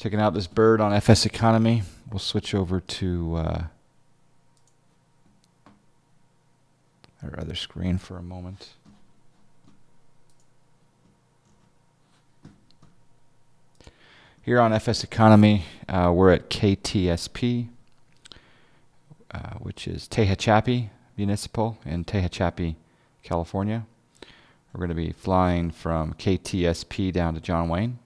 Checking out this bird on FSEconomy. We'll switch over to our other screen for a moment. Here on FSEconomy, we're at KTSP, which is Tehachapi Municipal in Tehachapi, California. We're going to be flying from KTSP down to John Wayne.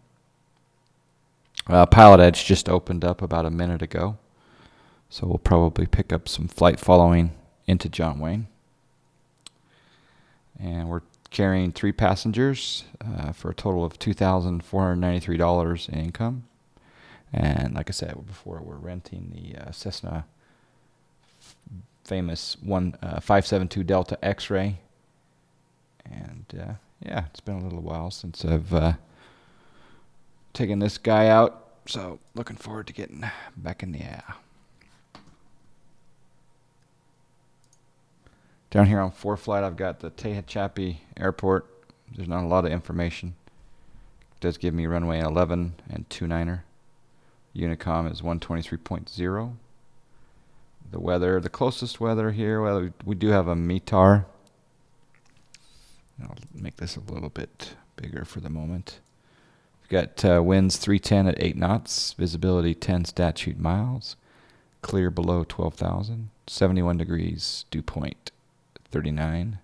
Pilotedge just opened up about a minute ago, so we'll probably pick up some flight following into John Wayne. And we're carrying 3 passengers for a total of $2,493 in income. And like I said before, we're renting the Cessna famous 572 Delta X-Ray. And yeah, it's been a little while since I've taken this guy out, so looking forward to getting back in the air. Down here on ForeFlight, I've got the Tehachapi Airport. There's not a lot of information. It does give me runway 11 and 29er. Unicom is 123.0. The weather, the closest weather here, well, we do have a METAR. I'll make this a little bit bigger for the moment. We've got winds 310 at 8 knots, visibility 10 statute miles, clear below 12,000, 71 degrees, dew point 39,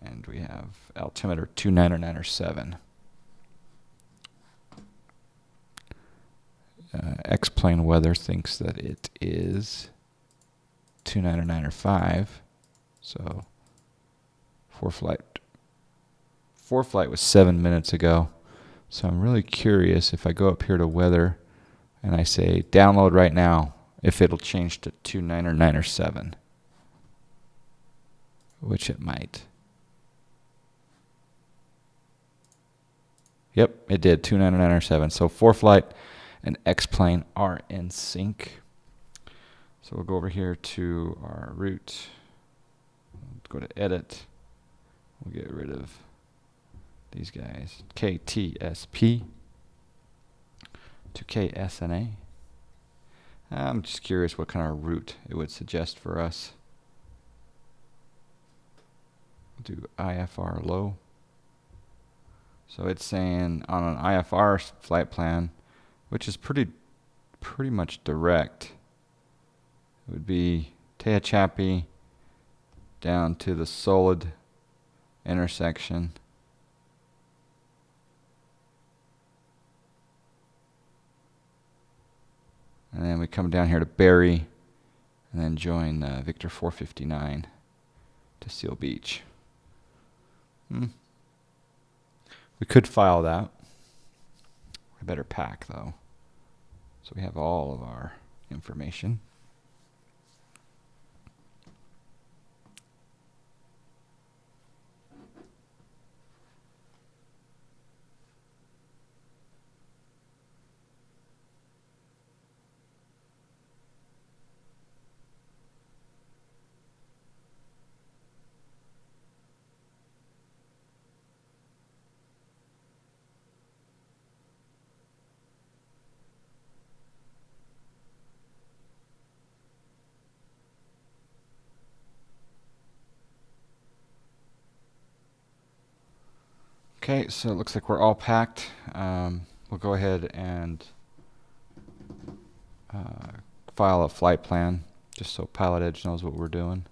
and we have altimeter 2997. X-plane weather thinks that it is 2995, so ForeFlight was 7 minutes ago. So I'm really curious if I go up here to weather and I say download right now, if it'll change to 2997, which it might. Yep, it did, 2997. So ForeFlight and X-plane are in sync. So we'll go over here to our route. We'll go to edit. We'll get rid of these guys. KTSP to KSNA. I'm just curious what kind of route it would suggest for us. Do IFR low. So it's saying on an IFR flight plan, which is pretty much direct, it would be Tehachapi down to the Solid intersection. And then we come down here to Barry, and then join Victor 459 to Seal Beach. We could file that. We better pack though, so we have all of our information. Okay, so it looks like we're all packed. We'll go ahead and file a flight plan, just so Pilotedge knows what we're doing.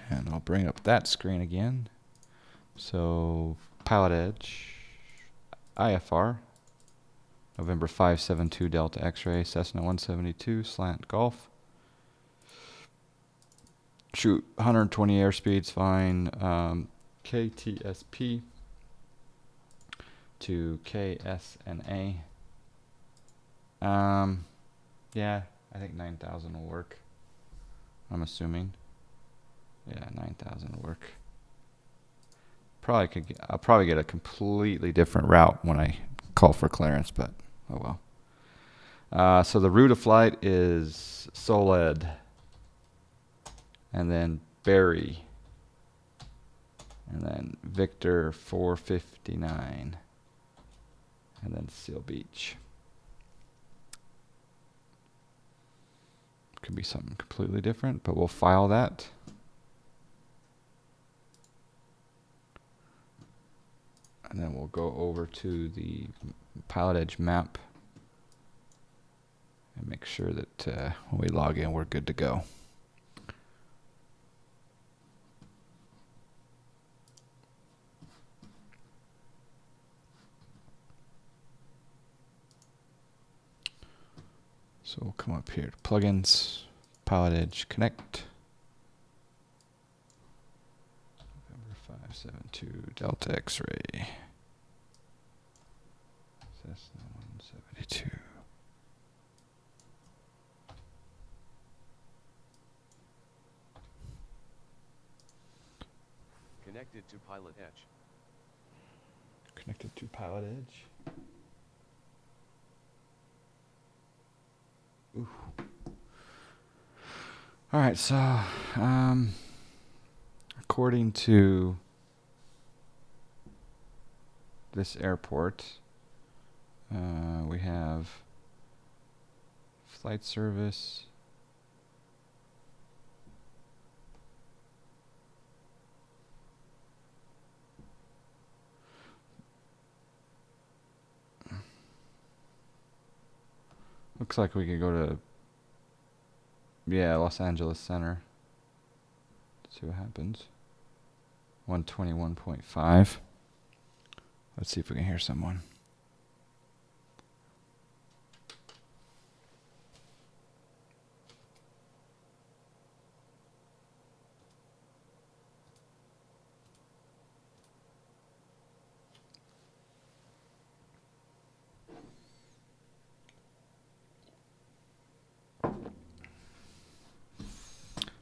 And I'll bring up that screen again. So Pilotedge, IFR, November 572 Delta X-Ray, Cessna 172, slant Golf. Shoot, 120 airspeed's fine. KTSP to KSNA. Yeah, I think 9,000 will work. I'm assuming. Yeah, 9,000 will work. I'll probably get a completely different route when I call for clearance, but oh well. So the route of flight is Soled, and then Barry, And then Victor 459. And then Seal Beach. Could be something completely different, but we'll file that. And then we'll go over to the Pilotedge map and make sure that when we log in, we're good to go. So we'll come up here to plugins, Pilotedge Connect. November 572 Delta X-ray. Cessna 172. Connected to Pilotedge. Connected to Pilotedge. Ooh. All right, so according to this airport, we have flight service. Looks like we could go to, Los Angeles Center. See what happens. 121.5. Let's see if we can hear someone.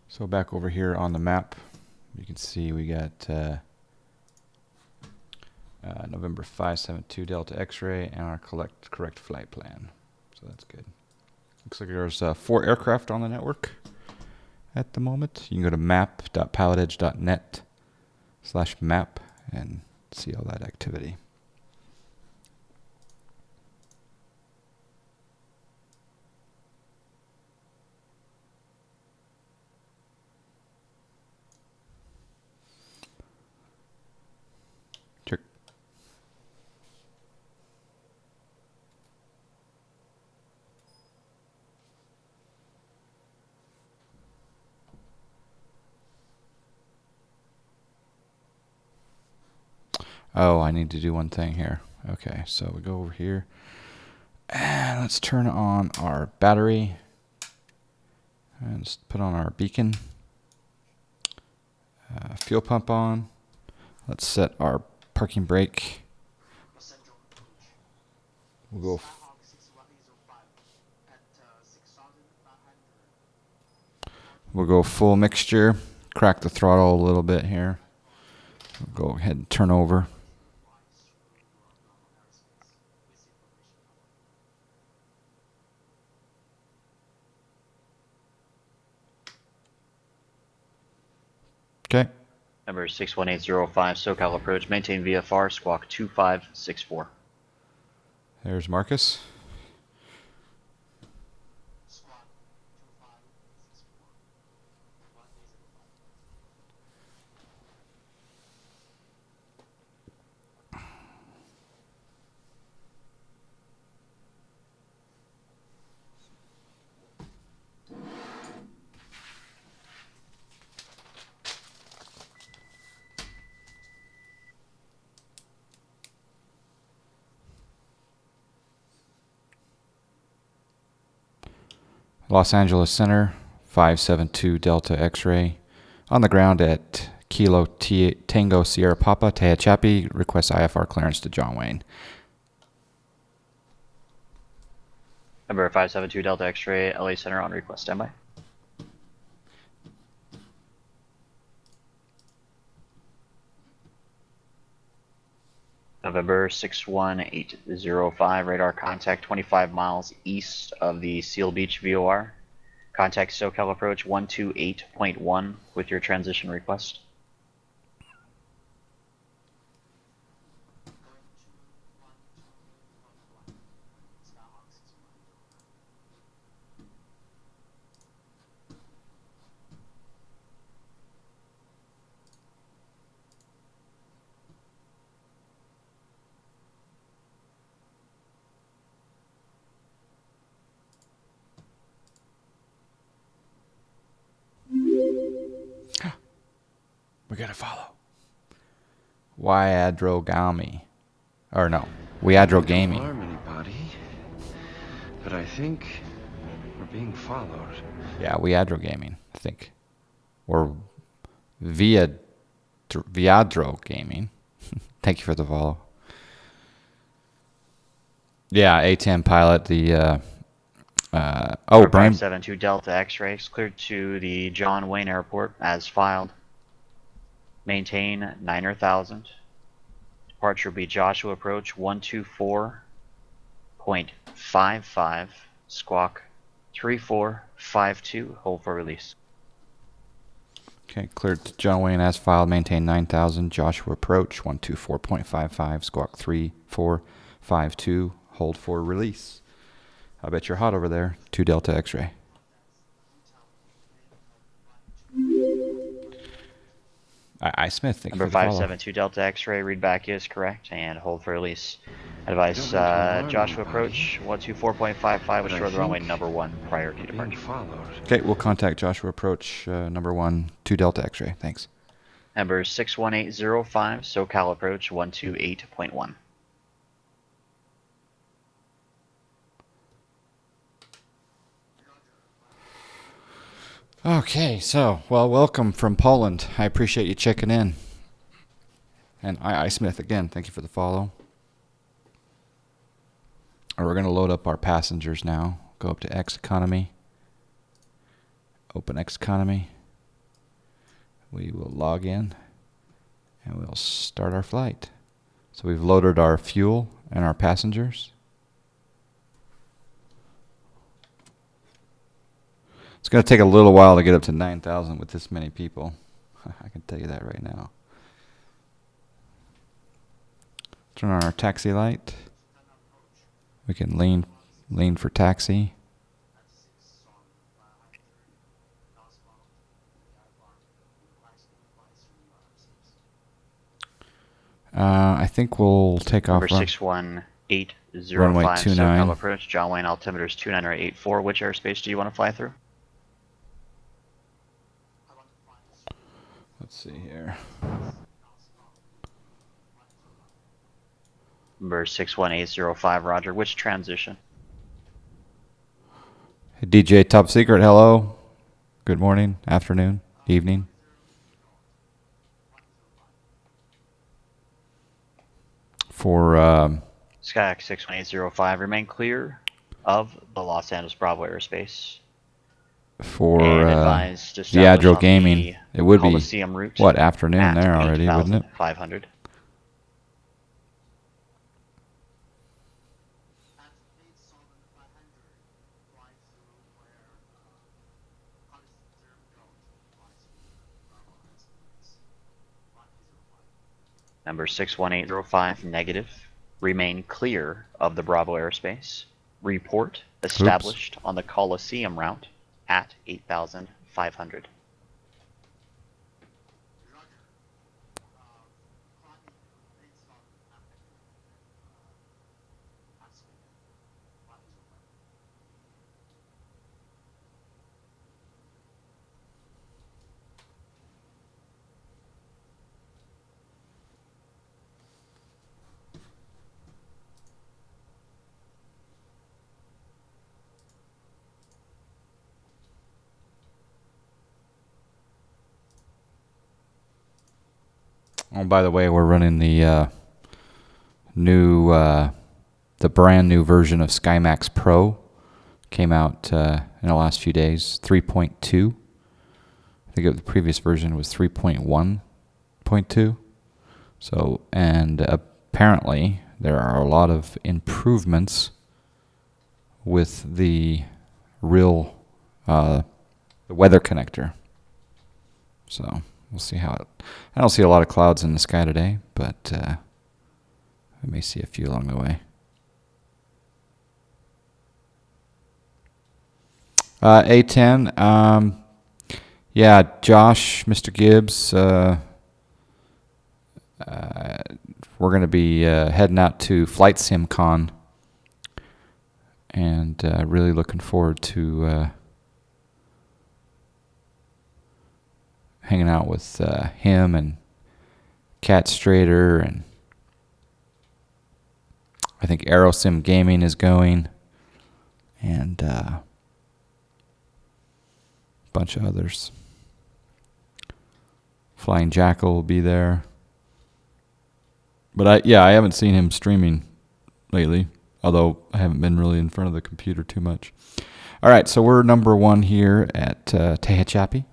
So back over here on the map, you can see we got November 572 Delta X-ray and our correct flight plan. So that's good. Looks like there's 4 aircraft on the network at the moment. You can go to map.pilotedge.net/map and see all that activity. Check. Oh, I need to do one thing here. Okay, so we go over here and let's turn on our battery and let's put on our beacon. Fuel pump on. Let's set our parking brake. We'll go full mixture. Crack the throttle a little bit here. We'll go ahead and turn over. Okay. Number 61805, SoCal approach, maintain VFR, squawk 2564. There's Marcus. Los Angeles Center, 572 Delta X-ray. On the ground at Kilo Tango Sierra Papa, Tehachapi. Request IFR clearance to John Wayne. Number 572 Delta X-ray, LA Center on request, standby. November 61805, radar contact 25 miles east of the Seal Beach VOR. Contact SoCal approach 128.1 with your transition request. We gotta follow. Wiadrogami. Or no, Wiadro Gaming. Don't harm anybody, but I think we're being followed. Yeah, Wiadro Gaming, I think. Or Viadro Gaming. Thank you for the follow. Yeah, A10 pilot, the Brian 572 Delta X-ray is cleared to the John Wayne Airport as filed. Maintain 9,000. Departure will be Joshua approach 124.55, squawk 3452, hold for release. Okay, cleared to John Wayne as filed, maintain 9,000, Joshua approach 124.55, squawk 3452, hold for release. I bet you're hot over there. 2 Delta X-ray. I Smith, thank Number you for the follow. 572 Delta X-ray, readback is correct, and hold for release. Advice, Don't mean to alarm Joshua anybody, approach 124.55, but I restore the runway think number 1 prior to we're being departure. followed. Okay, we'll contact Joshua approach number 1, 2 Delta X-ray. Thanks. Number 61805, SoCal approach 128.1. Okay, so, well, welcome from Poland. I appreciate you checking in. And I Smith, again, thank you for the follow. We're going to load up our passengers now. Go up to FSEconomy. Open FSEconomy. We will log in. And we'll start our flight. So we've loaded our fuel and our passengers. It's going to take a little while to get up to 9,000 with this many people. I can tell you that right now. Turn on our taxi light. We can lean for taxi. I think we'll take Number off. 61805, Runway 29. SoCal approach, John Wayne altimeter is 29084. Which airspace do you want to fly through? Let's see here. Number 61805, Roger. Which transition? Hey, DJ Top Secret, hello. Good morning, afternoon, evening. For Skyx 61805, remain clear of the Los Angeles Bravo airspace. And advise to establish Viadro on Gaming, the it would be Coliseum route what, afternoon at there already, wouldn't it? 8,500. Number 61805, negative. Remain clear of the Bravo airspace. Report established on the Coliseum route at 8,500. Oh, by the way, we're running the the brand new version of SkyMax Pro. Came out in the last few days, 3.2. I think the previous version was 3.1.2. So, and apparently there are a lot of improvements with the real the weather connector. So we'll see how it. I don't see a lot of clouds in the sky today, but we may see a few along the way. A10. Yeah, Josh, Mr. Gibbs. We're going to be heading out to Flight Sim Con, and really looking forward to hanging out with him and Cat Strader, and I think Aerosim Gaming is going, and a bunch of others. Flying Jackal will be there. But I haven't seen him streaming lately, although I haven't been really in front of the computer too much. All right, so we're number 1 here at Tehachapi.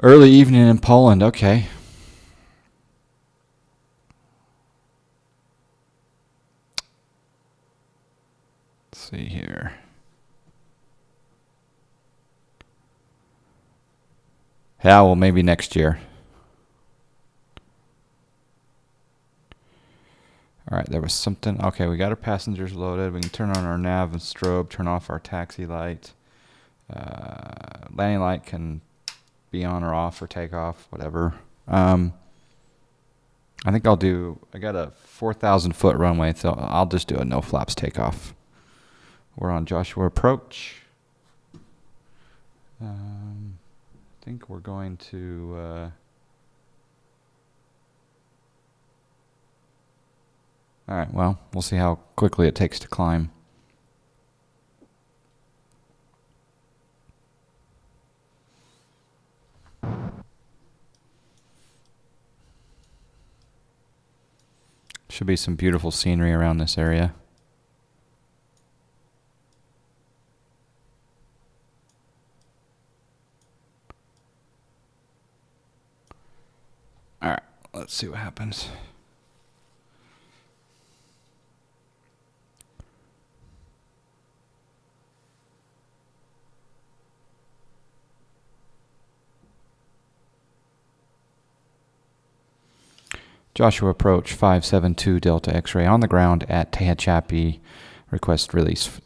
Early evening in Poland, okay. Let's see here. Yeah, well, maybe next year. All right, there was something. Okay, we got our passengers loaded. We can turn on our nav and strobe, turn off our taxi light. Landing light can be on or off for takeoff, whatever. I think I got a 4,000 foot runway, so I'll just do a no flaps takeoff. We're on Joshua Approach. I think we're going to... all right, well, we'll see how quickly it takes to climb. Should be some beautiful scenery around this area. All right, let's see what happens. Joshua Approach 572 Delta X-ray on the ground at Tehachapi. Request release.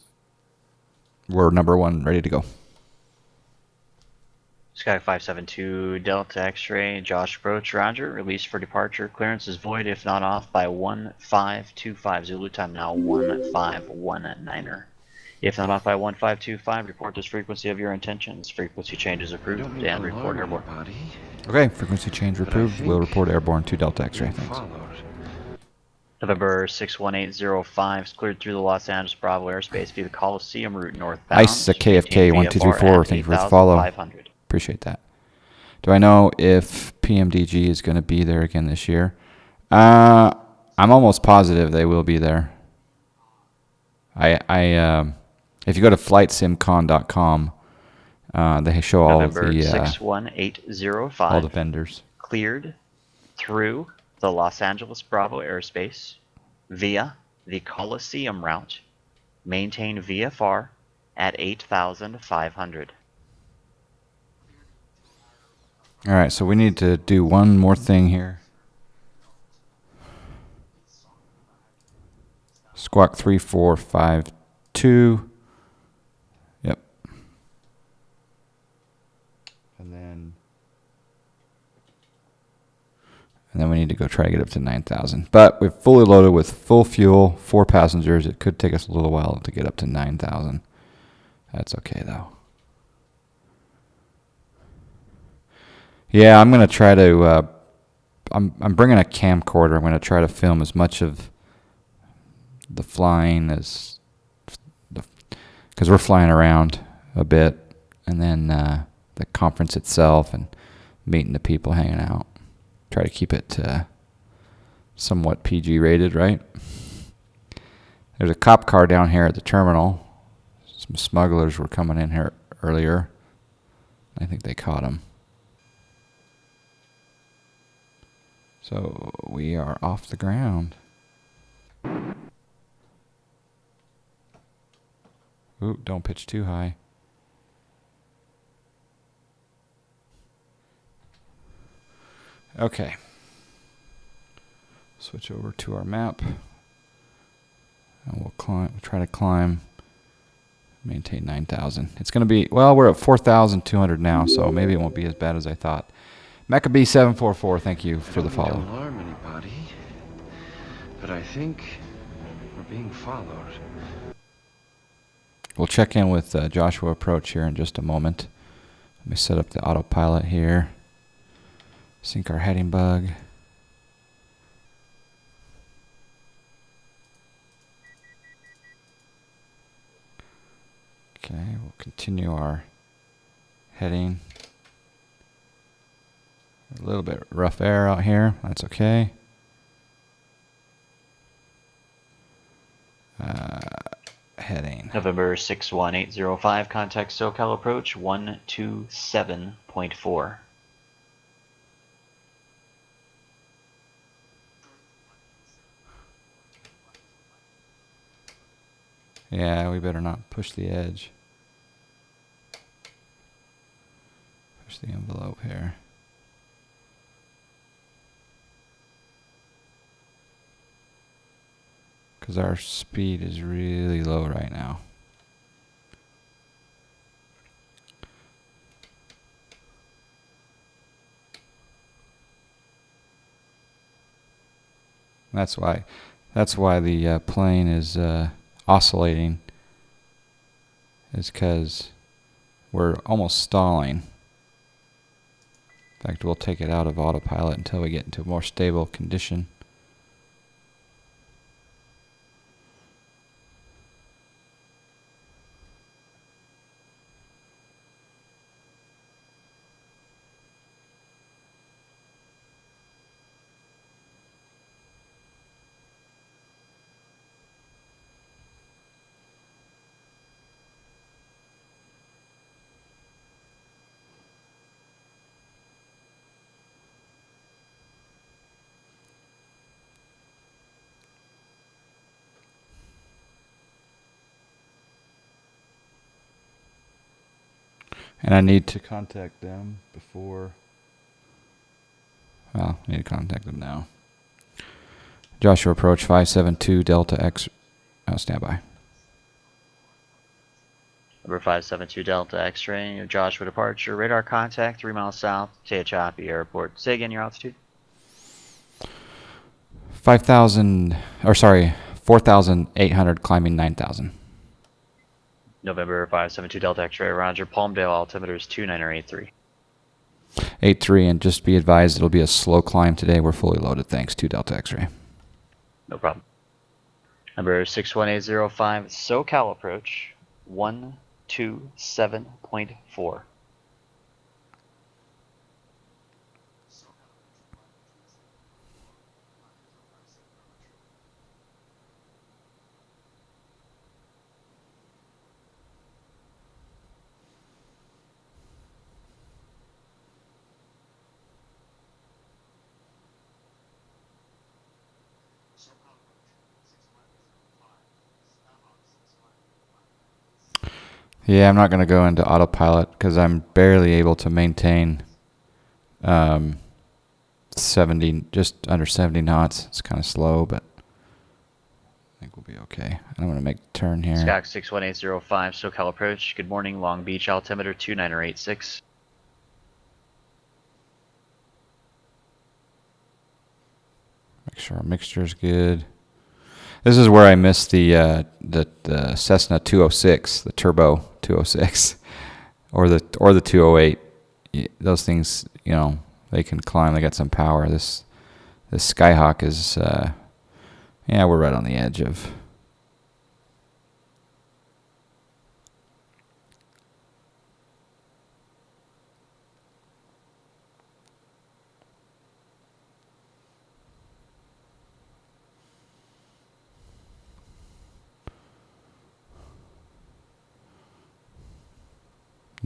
We're number 1, ready to go. Sky 572 Delta X-ray, Josh Approach, roger. Release for departure. Clearance is void if not off by 1525. Zulu time now 1519er. If not off by 1525, report this frequency of your intentions. Frequency change is approved and report airborne. Okay, frequency change approved. We'll report airborne to Delta X-ray. Thanks. November 61805 is cleared through the Los Angeles Bravo airspace via the Coliseum route northbound. Ice KFK 1234. Thank you for the follow. Appreciate that. Do I know if PMDG is going to be there again this year? I'm almost positive they will be there. If you go to flightsimcon.com, they show all of November the 61805 all the vendors. Cleared through the Los Angeles Bravo airspace via the Coliseum route. Maintain VFR at 8,500. All right, so we need to do one more thing here. Squawk 3452. Yep. And then we need to go try to get up to 9,000. But we're fully loaded with full fuel, 4 passengers. It could take us a little while to get up to 9,000. That's okay though. Yeah, I'm gonna try to. I'm bringing a camcorder. I'm gonna try to film as much of the flying as because we're flying around a bit, and then the conference itself and meeting the people hanging out. Try to keep it somewhat PG rated, right? There's a cop car down here at the terminal. Some smugglers were coming in here earlier. I think they caught them. So we are off the ground. Ooh, don't pitch too high. Okay. Switch over to our map. And we'll climb. We'll try to climb. Maintain 9,000. It's going to be, well, we're at 4,200 now, so maybe it won't be as bad as I thought. Maccabee 744, thank you for the follow. Don't alarm anybody, but I think we're being followed. We'll check in with Joshua Approach here in just a moment. Let me set up the autopilot here. Sync our heading bug. Okay, we'll continue our heading. A little bit rough air out here. That's okay. Heading. November 61805, contact SoCal approach 127.4. Yeah, we better not push the edge. Push the envelope here. Because our speed is really low right now. That's why the plane is oscillating. Is because we're almost stalling. In fact, we'll take it out of autopilot until we get into a more stable condition. And I need to contact them before. Well, I need to contact them now. Joshua approach 572 Delta X. Oh, standby. Number 572 Delta X-ray, Joshua departure, radar contact 3 miles south, Tehachapi Airport. Say again your altitude. 4,800 climbing 9,000. November 572 Delta X-ray, roger, Palmdale altimeter is 2983. 83, and just be advised it'll be a slow climb today. We're fully loaded, thanks to Delta X-ray. No problem. Number 61805 SoCal approach 127.4. Yeah, I'm not going to go into autopilot because I'm barely able to maintain 70, just under 70 knots. It's kind of slow, but I think we'll be okay. I'm going to make a turn here. Skak 61805 SoCal approach. Good morning, Long Beach altimeter 2986. Make sure our mixture is good. This is where I missed the Cessna 206, the Turbo 206, or the 208. Those things, you know, they can climb. They got some power. This Skyhawk is, yeah, we're right on the edge of.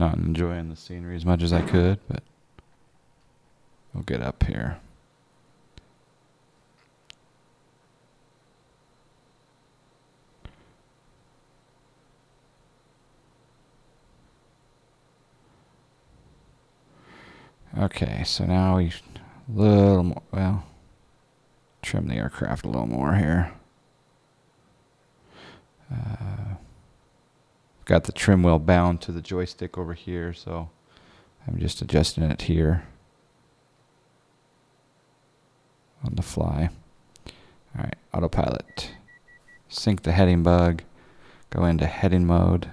Not enjoying the scenery as much as I could, but we'll get up here. Okay, so now we a little more, well, trim the aircraft a little more here. Got the trim wheel bound to the joystick over here, so I'm just adjusting it here on the fly. All right, autopilot. Sync the heading bug. Go into heading mode.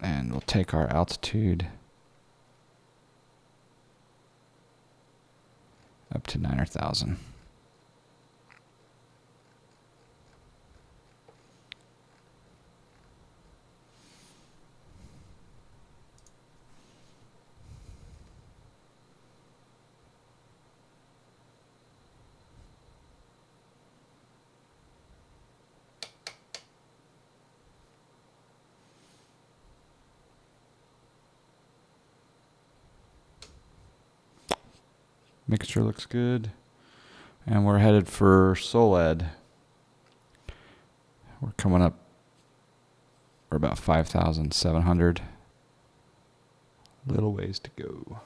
And we'll take our altitude up to 9,000. Mixture looks good. And we're headed for Soled. We're coming up. We're about 5,700. Little ways to go.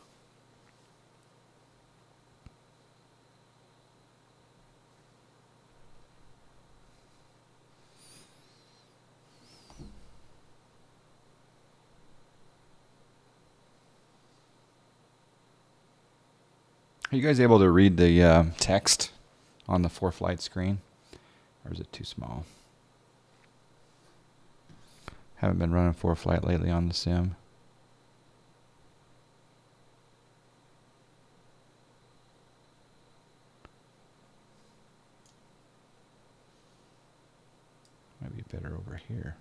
Are you guys able to read the text on the ForeFlight screen? Or is it too small? Haven't been running ForeFlight lately on the sim. Might be better over here.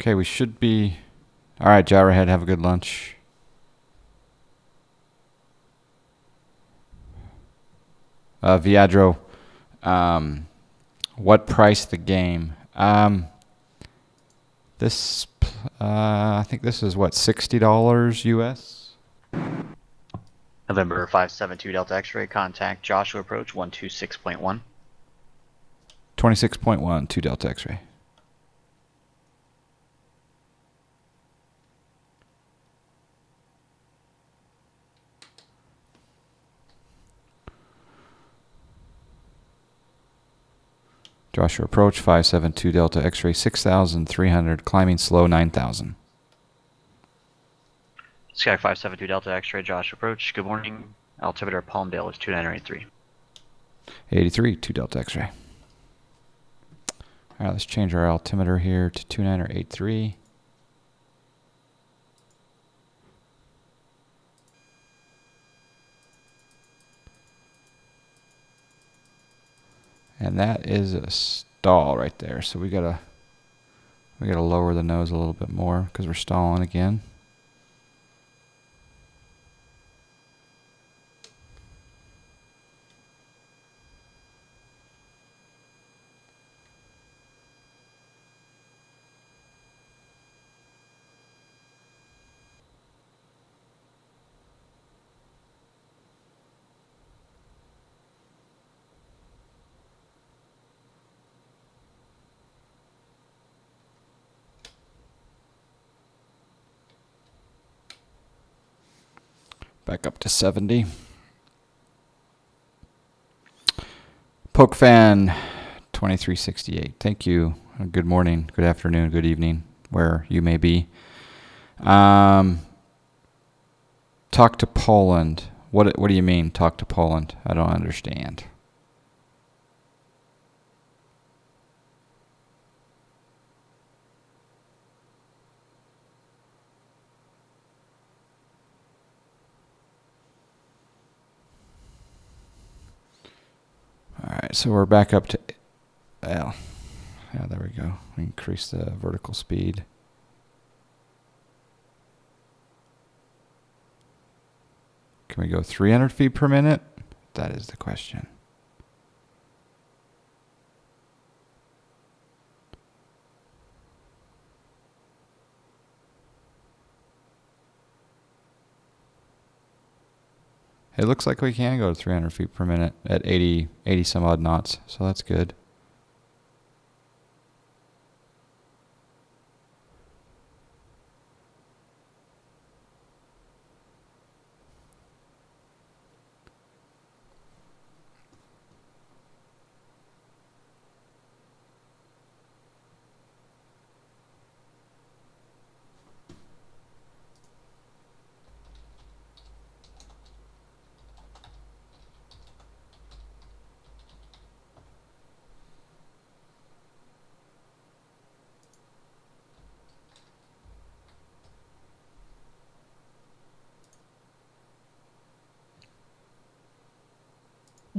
Okay, we should be... All right, Gyrohead, have a good lunch. Viadro, what price the game? This, I think this is what, $60 US? November 572 Delta X-ray, contact Joshua approach 126.1. 26.1, 2 Delta X-ray. Joshua approach 572 Delta X-ray 6,300, climbing slow 9,000. Sky 572 Delta X-ray, Josh approach. Good morning. Altimeter Palmdale is 2983. 83, 2 Delta X-ray. All right, let's change our altimeter here to 2983. And that is a stall right there. So we gotta lower the nose a little bit more because we're stalling again. Back up to 70. PokeFan 2368. Thank you. Good morning, good afternoon, good evening, where you may be. Talk to Poland. What do you mean, talk to Poland? I don't understand. All right, so we're back up to L. Yeah, there we go. Increase the vertical speed. Can we go 300 feet per minute? That is the question. It looks like we can go to 300 feet per minute at 80 some odd knots, so that's good.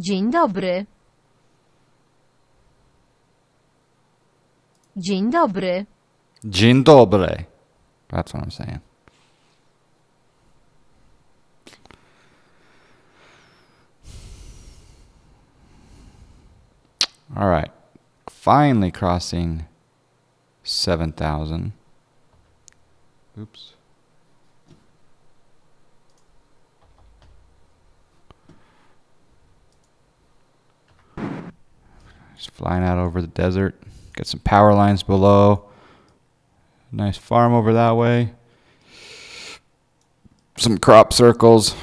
Dzień dobry. Dzień dobry. Dzień dobry. That's what I'm saying. All right. Finally crossing 7,000. Oops. Just flying out over the desert. Got some power lines below. Nice farm over that way. Some crop circles.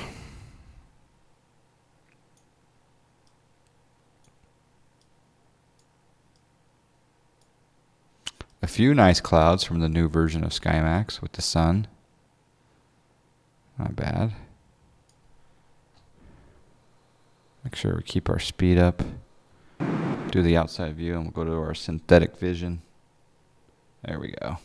A few nice clouds from the new version of SkyMax with the sun. Not bad. Make sure we keep our speed up. Do the outside view and we'll go to our synthetic vision. There we go.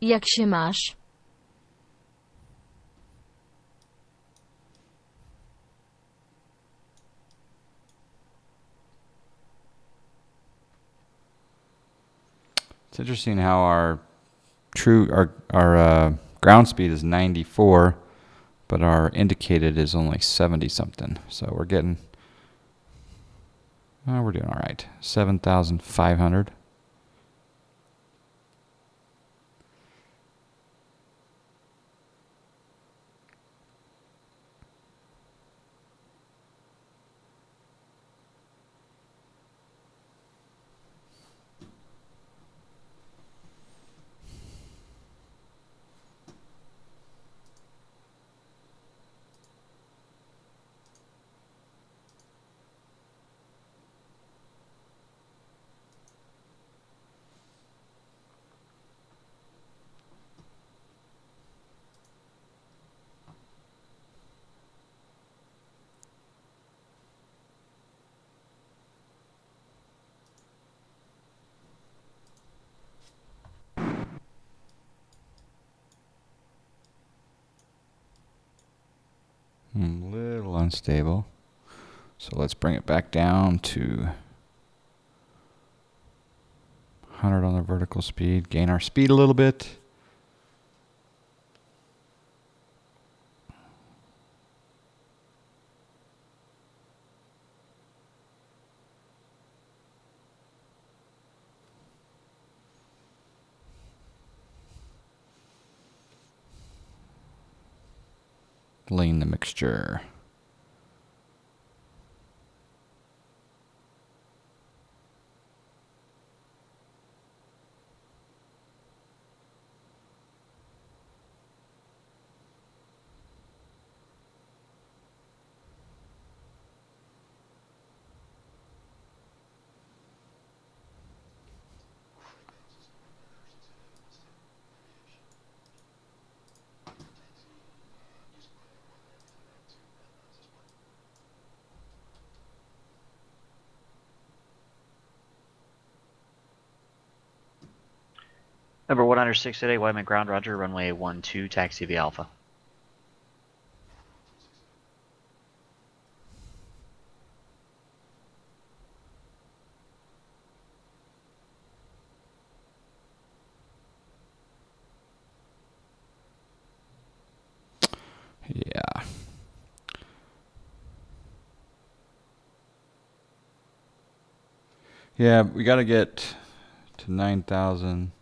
Jak się masz? It's interesting how our ground speed is 94, but our indicated is only 70 something. So we're getting, we're doing all right. 7,500. A little unstable. So let's bring it back down to 100 on the vertical speed. Gain our speed a little bit. Lean the mixture. Number 106 today, Wyman ground, roger, runway 12, taxi via Alpha. Yeah. Yeah, we got to get to 9,000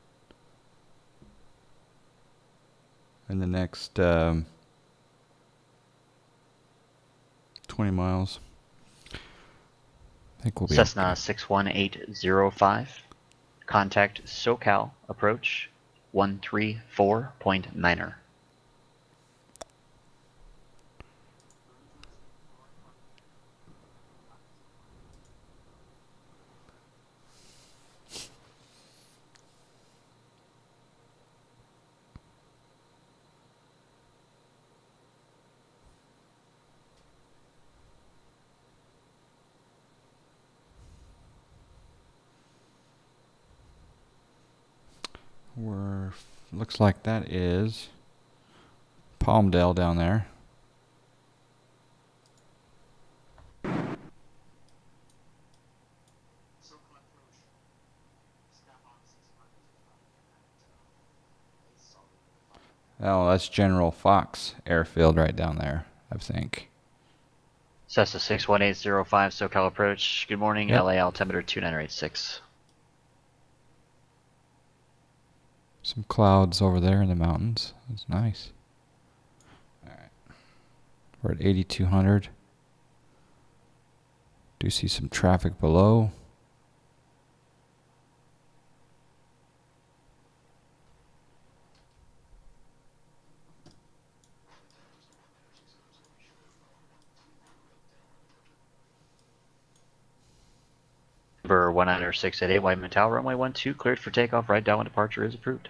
in the next 20 miles. I think we'll be Cessna okay. 61805, contact SoCal, approach 134.9er. Looks like that is Palmdale down there. Oh, that's General Fox Airfield right down there, I think. Cessna 61805 SoCal approach. Good morning, Yep. LA altimeter 2986. Some clouds over there in the mountains. That's nice. Alright. We're at 8,200. Do see some traffic below. Number 19688 Whiteman Tower, runway 12, cleared for takeoff. Right downwind departure is approved.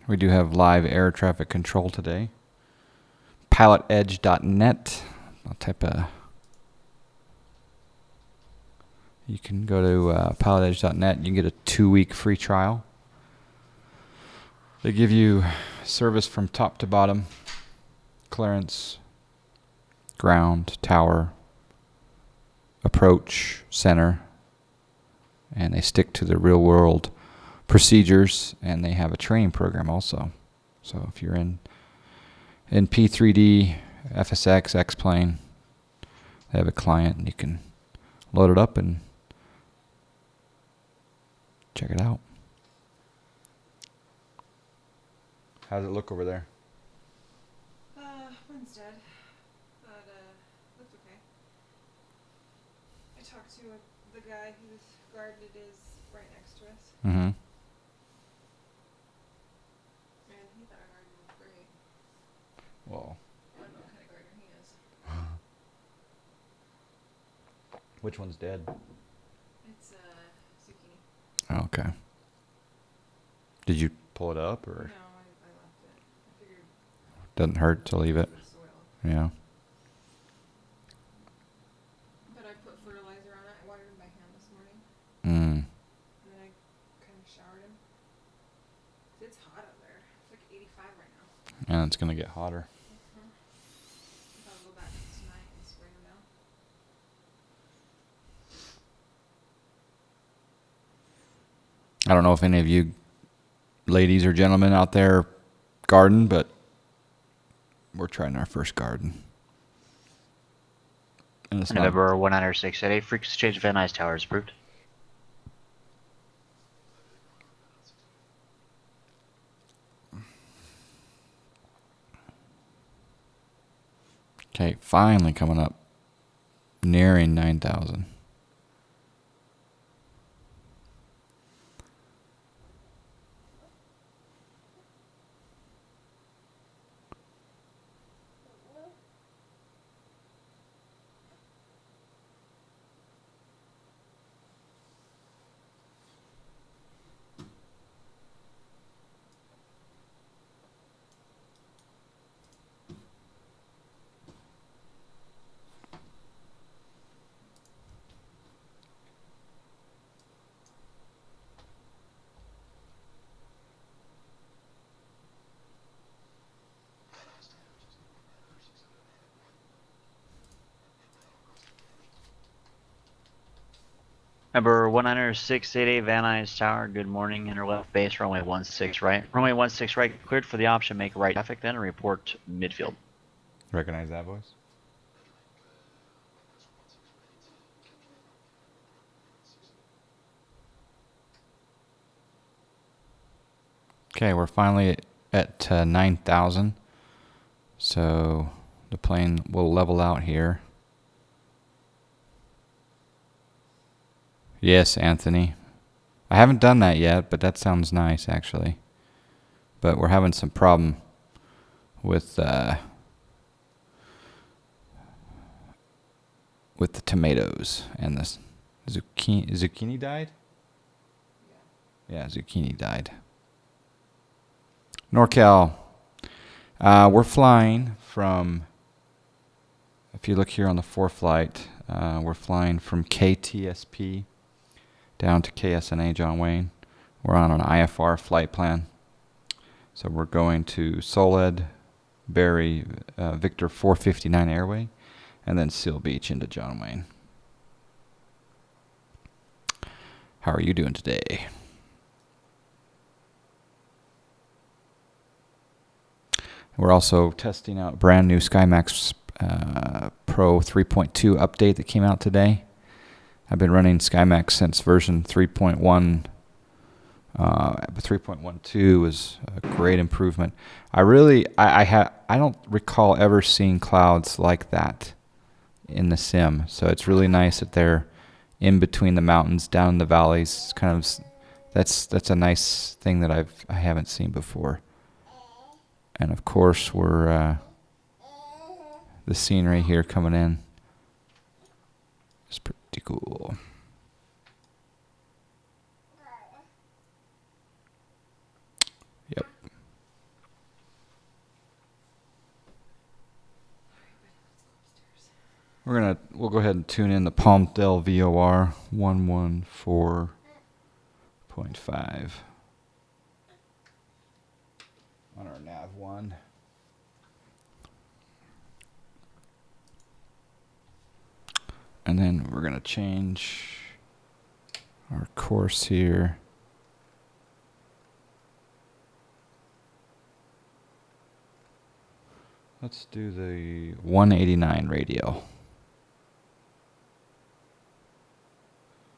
We do have live air traffic control today. Pilotedge.net. I'll type a. You can go to pilotedge.net. You can get a 2-week free trial. They give you service from top to bottom, clearance, ground, tower, approach, center, and they stick to the real world procedures, and they have a training program also. So if you're in P3D, FSX, X-Plane, they have a client and you can load it up and check it out. How's it look over there? One's dead, but looks okay. I talked to the guy whose garden it is right next to us, Mm-hmm. and he thought our garden was great. Well, I don't know what kind of gardener he is. which one's dead? It's zucchini. Oh, okay. Did you pull it up or? No, I left it. I figured Doesn't hurt to leave it. the soil. Yeah. But I put fertilizer on it. I watered him by hand this morning, Mm. and then I kind of showered him. It's hot out there. It's like 85 right now. And it's gonna get hotter. I'll go back tonight and spray him down. I don't know if any of you ladies or gentlemen out there garden, but we're trying our first garden. And it's not, November 19688 frequency change Van Nuys Tower is approved. okay, finally coming up, nearing 9,000. Number 19688 Van Nuys Tower, good morning. Enter left base, runway 16 right. Runway 16 right, cleared for the option, make right traffic, then report midfield. Recognize that voice? Okay, we're finally at 9,000. So the plane will level out here. Yes, Anthony. I haven't done that yet, but that sounds nice actually. But we're having some problem with with the tomatoes and the zucchini. Zucchini died? Yeah, zucchini died. NorCal. We're flying from, if you look here on the ForeFlight, we're flying from KTSP down to KSNA John Wayne. We're on an IFR flight plan. So we're going to Soled, Barry, Victor 459 Airway, and then Seal Beach into John Wayne. How are you doing today? We're also testing out brand new SkyMax Pro 3.2 update that came out today. I've been running SkyMax since version 3.1. But 3.12 was a great improvement. I don't recall ever seeing clouds like that in the sim. So it's really nice that they're in between the mountains, down in the valleys. It's kind of that's a nice thing that I haven't seen before. And of course, we're the scenery here coming in. It's pretty cool. Yep. We'll go ahead and tune in the Palmdale VOR 114.5 on our nav 1. And then we're going to change our course here. Let's do the 189 radial.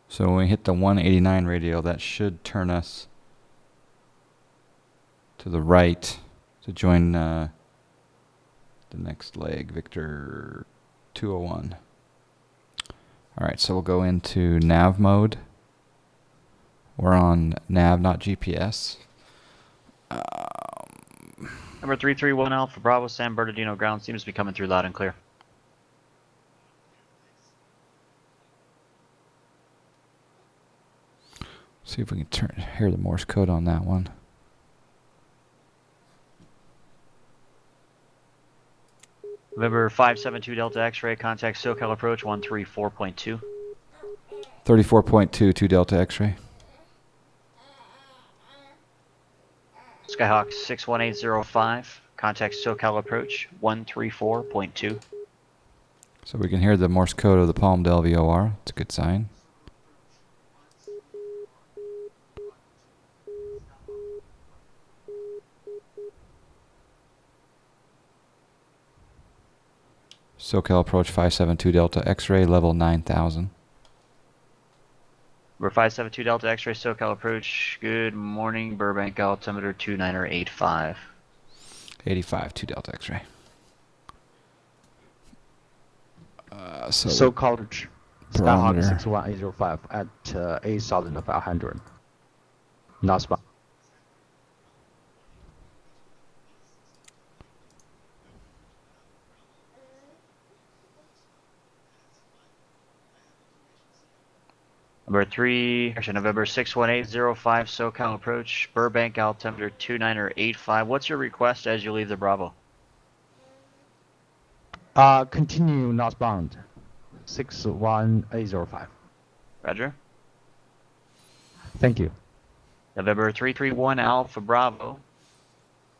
So when we hit the 189 radial, that should turn us to the right to join the next leg, Victor 201. All right, so we'll go into nav mode. We're on nav, not GPS. Number 331 Alpha Bravo, San Bernardino ground seems to be coming through loud and clear. See if we can hear the Morse code on that one. November 572 Delta X-ray, contact SoCal approach 134.2. 34.2 Delta X-ray. Skyhawk 61805, contact SoCal approach 134.2. So we can hear the Morse code of the Palmdale VOR. It's a good sign. SoCal approach 572 Delta X-ray, level 9000. Number 572 Delta X-ray, SoCal approach. Good morning, Burbank altimeter 2985. 85 2 Delta X-ray. So College Skyhawk barometer. 61805 at 8,500. Northbound. November 61805 SoCal approach, Burbank altimeter 2985. What's your request as you leave the Bravo? Continue northbound. 61805. Roger. Thank you. November 331 Alpha Bravo,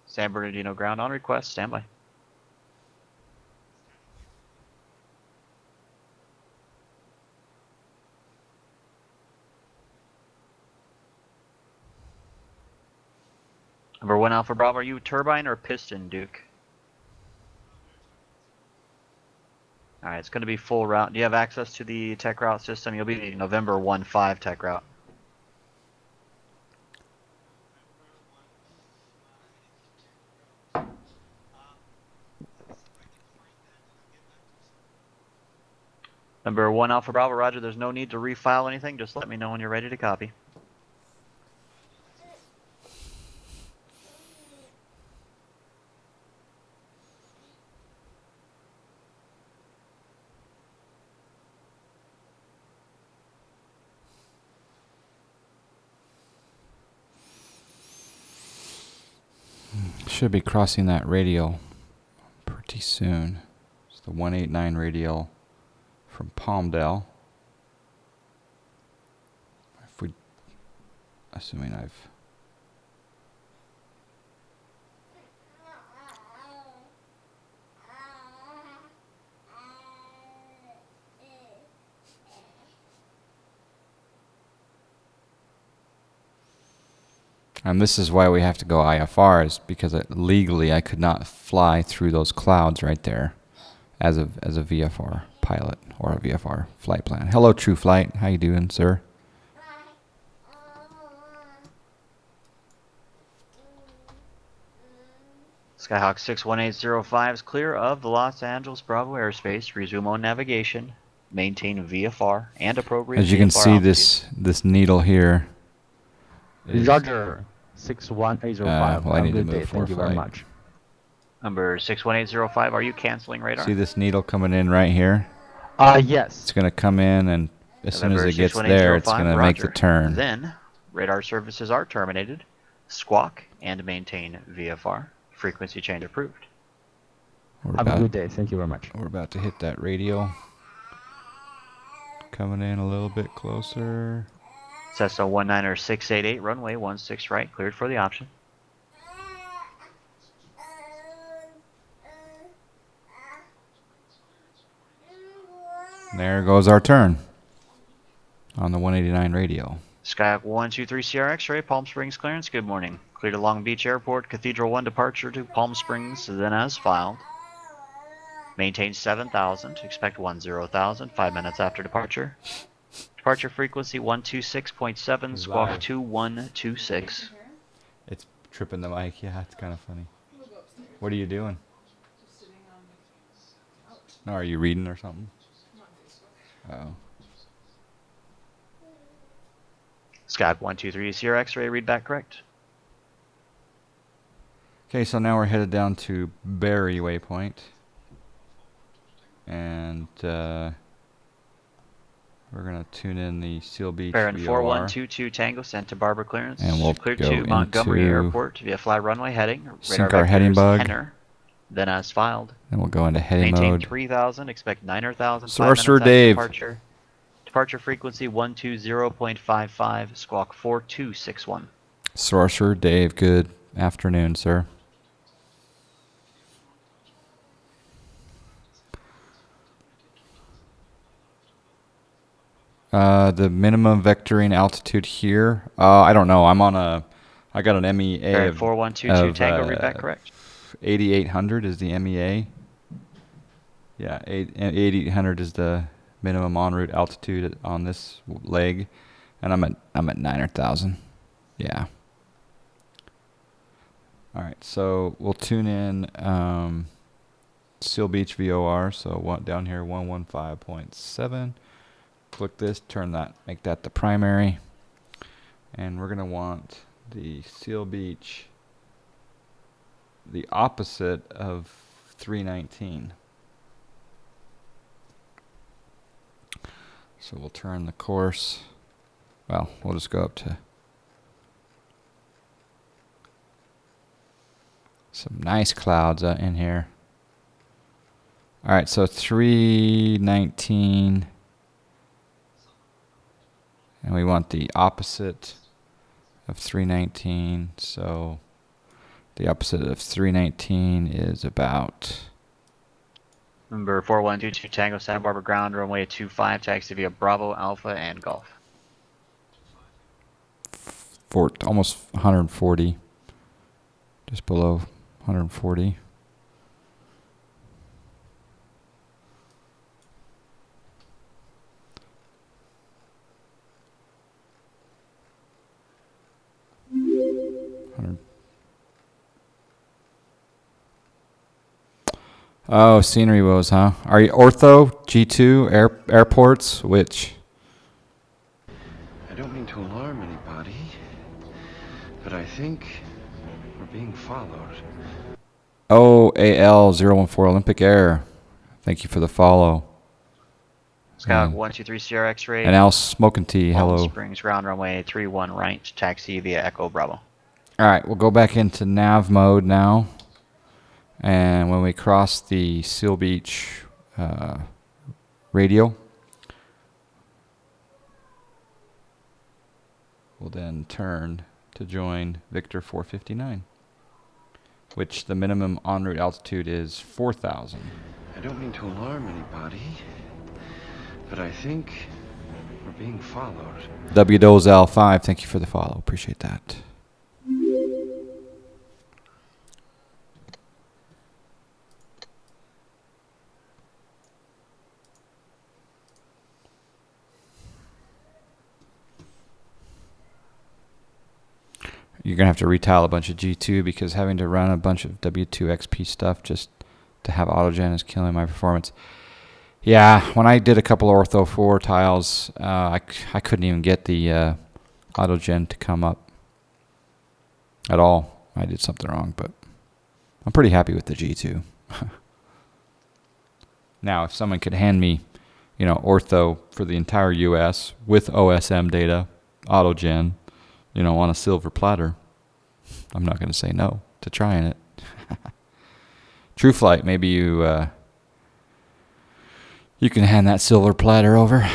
San Bernardino ground on request, standby. Number 1 Alpha Bravo, are you turbine or piston, Duke? Alright, it's going to be full route. Do you have access to the tech route system? You'll be the November 1-5 tech route. Number 1 Alpha Bravo, roger, there's no need to refile anything. Just let me know when you're ready to copy. should be crossing that radial pretty soon. It's the 189 radial from Palmdale. If we, assuming I've and this is why we have to go IFR, is because legally I could not fly through those clouds right there as a VFR pilot or a VFR flight plan. Hello, True Flight. How you doing, sir? Skyhawk 61805 is clear of the Los Angeles Bravo airspace. Resume on navigation. Maintain VFR and appropriate As you can VFR see, altitude. this needle here is Roger. 61805. well, I Have a need to good move day. for Thank you very flight. much. Number 61805, are you canceling radar? See this needle coming in right here? Yes. It's going to come in, and as soon as November it gets there, it's 61805, going to make the Roger. turn. Then, radar services are terminated. Squawk and maintain VFR. Frequency change approved. We're Have a about, good day. Thank you very much. we're about to hit that radial. Coming in a little bit closer. Cessna 19688, runway 16 right, cleared for the option. There goes our turn on the 189 radial. Skyhawk 123 Sierra X-ray, Palm Springs clearance, good morning. Clear to Long Beach Airport, Cathedral 1 departure to Palm Springs, then as filed. Maintain 7,000, expect 10,000, 5 minutes after departure. Departure frequency 126.7, squawk Live. 2126. It's tripping the mic. Yeah, it's kind of funny. We'll go upstairs. What are you doing? Just sitting on the couch. No, are you reading or something? I'm on Facebook. Oh. Skyhawk 123 Sierra X-ray, read back correct. Okay, so now we're headed down to Barry Waypoint. And we're going to tune in the Seal Beach Baron VOR. 4122 Tango, Santa Barbara clearance. And we'll cleared go to Montgomery into- Airport via fly runway heading. Sync Radar our heading vectors, bug. Henner, then as filed. Then we'll go into heading Maintain mode. 3,000, expect 9,000, 5 Sorcerer minutes after Dave. departure. Departure frequency 120.55, squawk 4261. Sorcerer Dave, good afternoon, sir. The minimum vectoring altitude here, I don't know. I got an MEA Baron of 4122 of, Tango, read back correct. 8,800 is the MEA. Yeah, 8,800 is the minimum en route altitude on this leg, and I'm at 9,000. Yeah. All right, so we'll tune in Seal Beach VOR. So down here 115.7. Click this, turn that, make that the primary, and we're gonna want the Seal Beach the opposite of 319. So we'll turn the course. Well, we'll just go up to some nice clouds in here. All right, so 319, and we want the opposite of 319. So the opposite of 319 is about Number 4122 Tango, Santa Barbara ground, runway 25, taxi via Bravo, Alpha, and Golf. almost 140, just below 140. Oh, scenery woes, huh? Are you ortho, G2, airports, which? I don't mean to alarm anybody, but I think we're being followed. OAL014 Olympic Air. Thank you for the follow. Skyhawk 123 Sierra X-ray. And Al Smoking Tea, Palm hello. Springs ground, runway 31 right, taxi via Echo Bravo. All right, we'll go back into nav mode now. And when we cross the Seal Beach radial, we'll then turn to join Victor 459, which the minimum en route altitude is 4,000. I don't mean to alarm anybody, but I think we're being followed. WDozel5, thank you for the follow. Appreciate that. You're going to have to retile a bunch of G2 because having to run a bunch of W2XP stuff just to have autogen is killing my performance. Yeah, when I did a couple of Ortho 4 tiles, I couldn't even get the autogen to come up at all. I did something wrong, but I'm pretty happy with the G2. Now, if someone could hand me, Ortho for the entire US with OSM data, autogen, on a silver platter, I'm not going to say no to trying it. True Flight, maybe you can hand that silver platter over.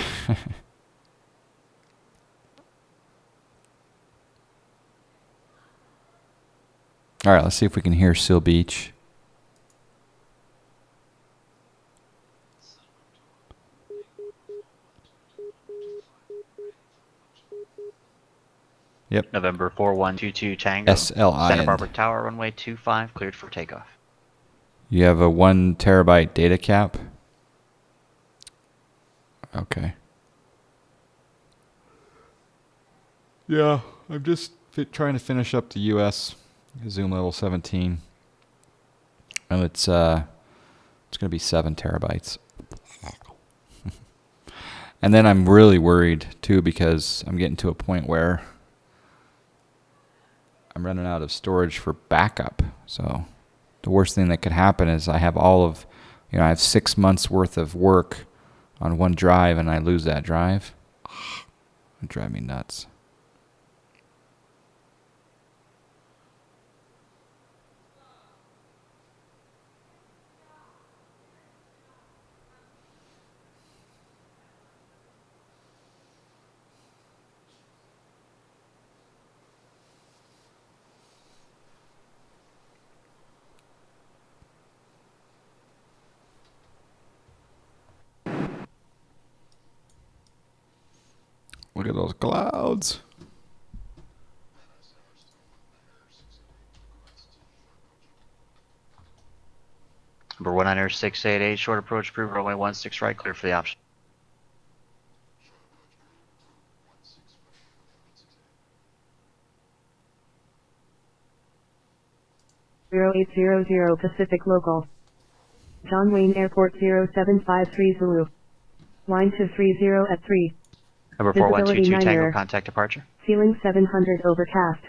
All right, let's see if we can hear Seal Beach. Yep. November 4122 Tango. SLI. Santa Barbara Tower, runway 25, cleared for takeoff. You have a 1 terabyte data cap. Okay. Yeah, I'm just trying to finish up the US Zoom level 17. And it's going to be 7 terabytes. And then I'm really worried too because I'm getting to a point where I'm running out of storage for backup. So the worst thing that could happen is I have I have 6 months worth of work on one drive and I lose that drive. It'd drive me nuts. Look at those clouds. Number 19688, short approach approved, runway 16 right, clear for the option. Zero 0800 Pacific Local. John Wayne Airport 0753 Zulu. Line to 30 at 3. Number Visibility 4122 Tango, 9 contact departure. Ceiling 700 overcast.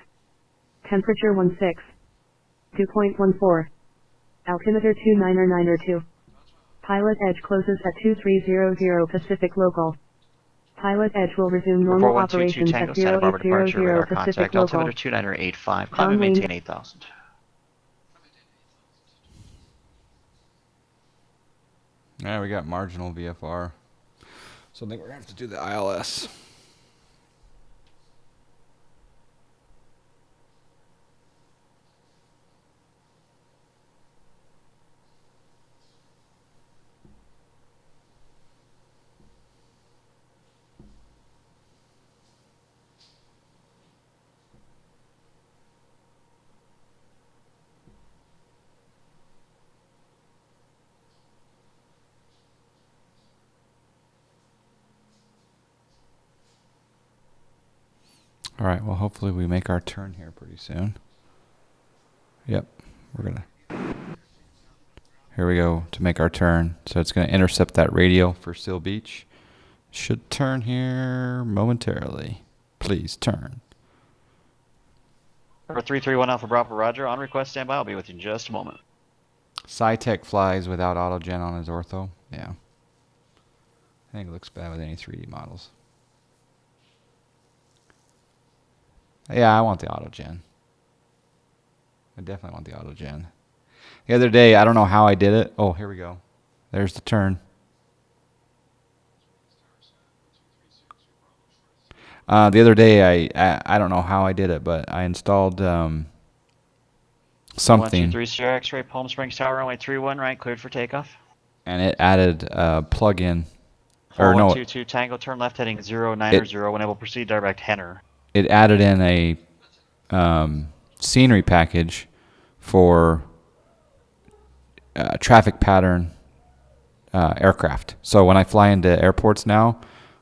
Temperature 16. 2.14. Altimeter 29902. Pilotedge closes at 2300 Pacific Local. Pilotedge will resume Number normal 4122 operations Tango, at Santa Barbara departure, 0800 radar Pacific contact, Local. altimeter 2985, climb John and Wayne. maintain 8000. Yeah, we got marginal VFR. So I think we're going to have to do the ILS. All right, well, hopefully we make our turn here pretty soon. Yep, we're going to. Here we go to make our turn. So it's going to intercept that radial for Seal Beach. Should turn here momentarily. Please turn. Number 331 Alpha Bravo, roger. On request, stand by. I'll be with you in just a moment. SciTech flies without autogen on his ortho. Yeah. I think it looks bad with any 3D models. Yeah, I want the autogen. I definitely want the auto gen. The other day, I don't know how I did it. Oh, here we go. There's the turn. The other day, I don't know how I did it, but I installed something, 1230 Sierra X-ray, Palm Springs Tower, runway 31 right, cleared for takeoff. and it added a plug-in. Or no, 4122 Tango, turn left heading 090, when able proceed direct Henner. it added in a scenery package for traffic pattern aircraft. So when I fly into airports now,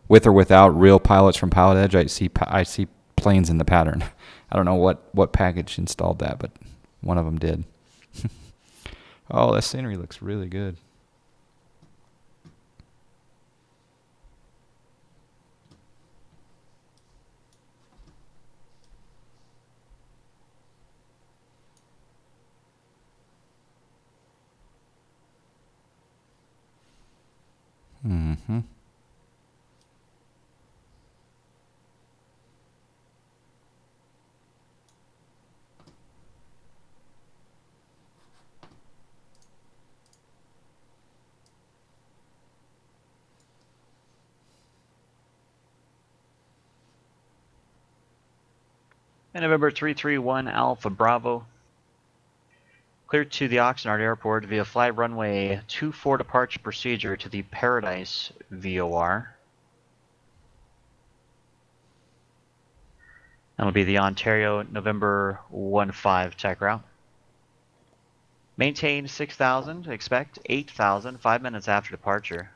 with or without real pilots from Pilotedge, I see planes in the pattern. I don't know what package installed that, but one of them did. Oh, that scenery looks really good. Mm-hmm. And November 331 Alpha Bravo. Cleared to the Oxnard Airport via flight runway 24 departure procedure to the Paradise VOR. That'll be the Ontario November 15 tech route. Maintain 6,000, expect 8,000, 5 minutes after departure.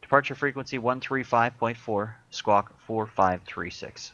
Departure frequency 135.4, squawk 4536.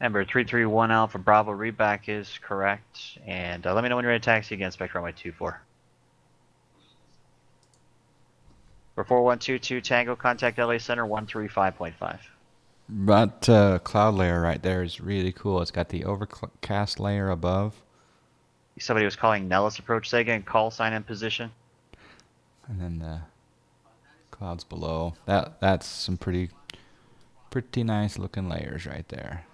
Number 331 Alpha Bravo, readback is correct. And let me know when you're ready to taxi again, Spectre runway 24. For 4122 Tango, contact LA Center 135.5. That cloud layer right there is really cool. It's got the overcast layer above, Somebody was calling Nellis approach. Say again, call sign in position. and then the clouds below. That's some pretty nice looking layers right there.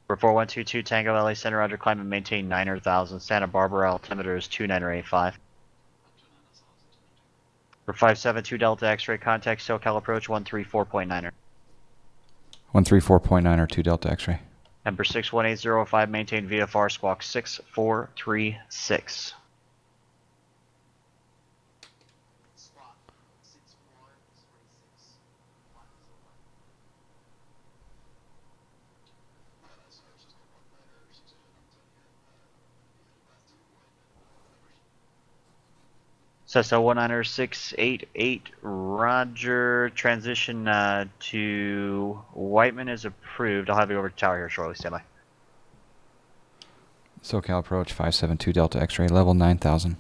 For 4122 Tango, LA Center, roger, climb and maintain 9,000. Santa Barbara, altimeter is 2985. For 572 Delta X-ray, contact SoCal approach 134.9er. 134.9 or 2 Delta X-ray. Number 61805, maintain VFR, squawk 6436. Cessna 19688, roger. Transition to Whiteman is approved. I'll have you over to tower here shortly. Stand by. SoCal approach 572 Delta X-ray, level 9,000.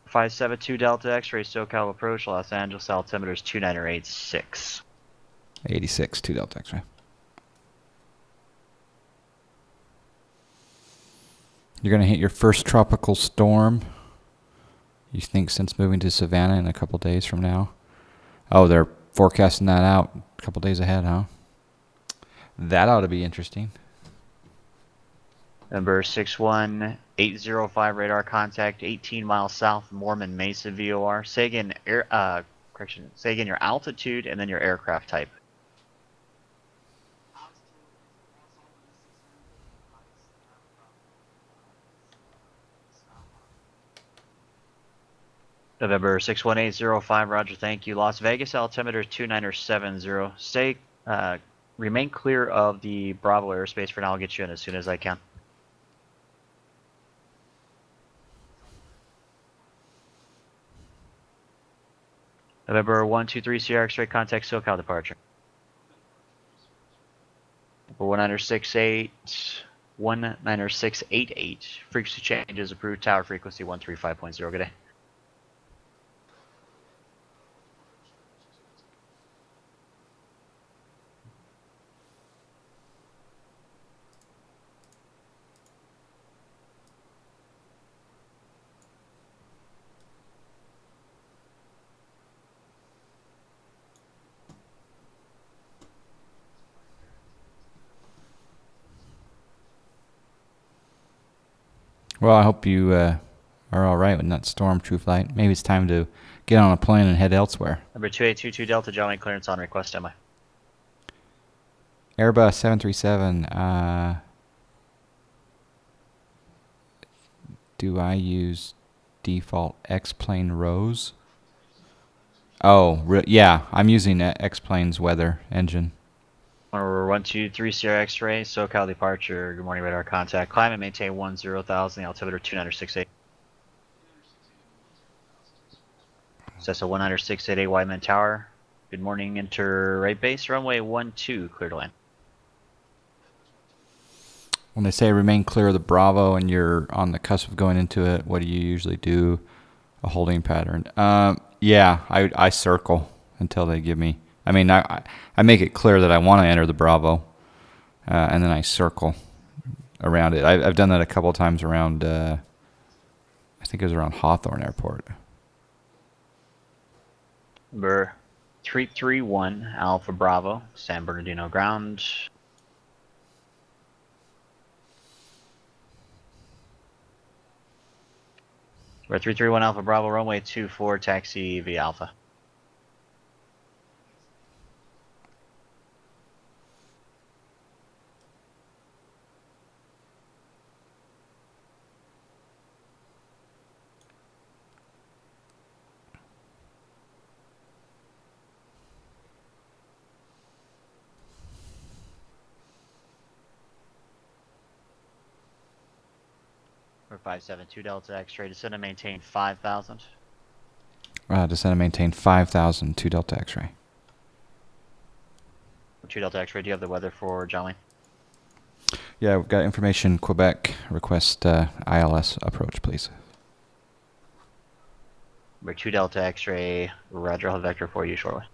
572 Delta X-ray, SoCal approach, Los Angeles, altimeter is 2986. 86 2 Delta X-ray. You're gonna hit your first tropical storm. You think since moving to Savannah in a couple days from now? Oh, they're forecasting that out a couple days ahead, huh? That ought to be interesting. Number 61805, radar contact 18 miles south of Mormon Mesa VOR. Say again, say again your altitude and then your aircraft type. November 61805, roger, thank you. Las Vegas, altimeter 2970. Stay, remain clear of the Bravo airspace for now. I'll get you in as soon as I can. November 123 Sierra X-ray contact SoCal departure. Number 19688, frequency changes approved, tower frequency 135.0. Good day. Well, I hope you are all right with that storm, True Flight. Maybe it's time to get on a plane and head elsewhere. Number 2822 Delta, John Wayne clearance on request, am I? Airbus 737. Do I use default X-plane rows? Oh, yeah. I'm using X-plane's weather engine. Number 123 Sierra X-ray, SoCal departure. Good morning, radar contact. Climate maintain 10,000, altimeter 2968. Cessna 1968 Wyman Tower. Good morning, enter right base, runway 12, clear to land. When they say remain clear of the Bravo and you're on the cusp of going into it, what do you usually do? A holding pattern. Yeah, I circle until they give me. I mean, I make it clear that I want to enter the Bravo, and then I circle around it. I've done that a couple of times around. I think it was around Hawthorne Airport. Number 331 Alpha Bravo, San Bernardino ground. Number 331 Alpha Bravo, runway 24, taxi via Alpha. Number 572 Delta X-ray, descend and maintain 5,000. Descend and maintain 5,000 to Delta X-ray. 2 Delta X-ray, do you have the weather for John Wayne? Yeah, we've got information. Quebec, request ILS approach, please. Number 2 Delta X-ray, roger, I'll have vector for you shortly.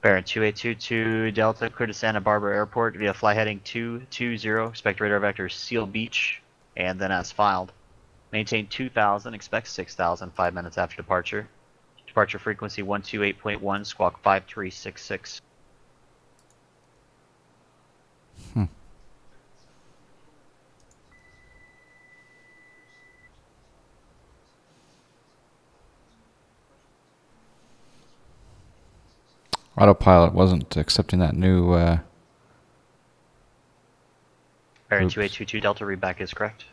Baron 2822 Delta, clear to Santa Barbara Airport via fly heading 220, expect radar vector Seal Beach, and then as filed. Maintain 2,000, expect 6,000, 5 minutes after departure. Departure frequency 128.1, squawk 5366. Autopilot wasn't accepting that new. Baron Oops. 2822 Delta, readback is correct.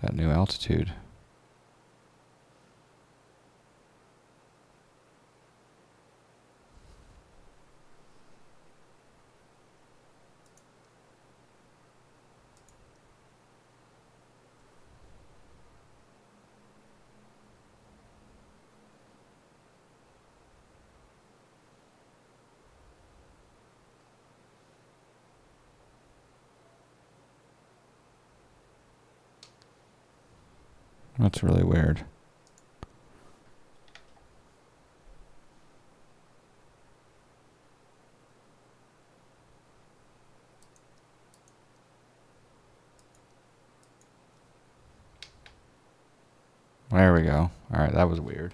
That new altitude. That's really weird. There we go. Alright, that was weird.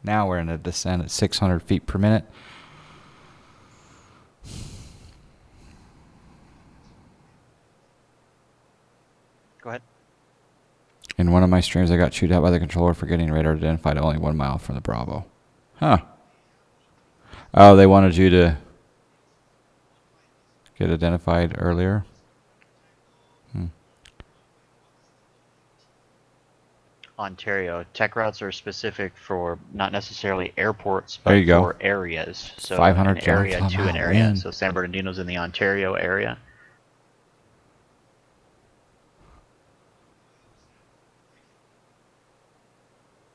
Now we're in a descent at 600 feet per minute. Go ahead. In one of my streams, I got chewed out by the controller for getting radar identified only 1 mile from the Bravo. Huh. Oh, they wanted you to get identified earlier? Ontario. Tech routes are specific for not necessarily airports, There but you go. for areas. So 500 an area gallons to per an mile, area. man. So San Bernardino's in the Ontario area.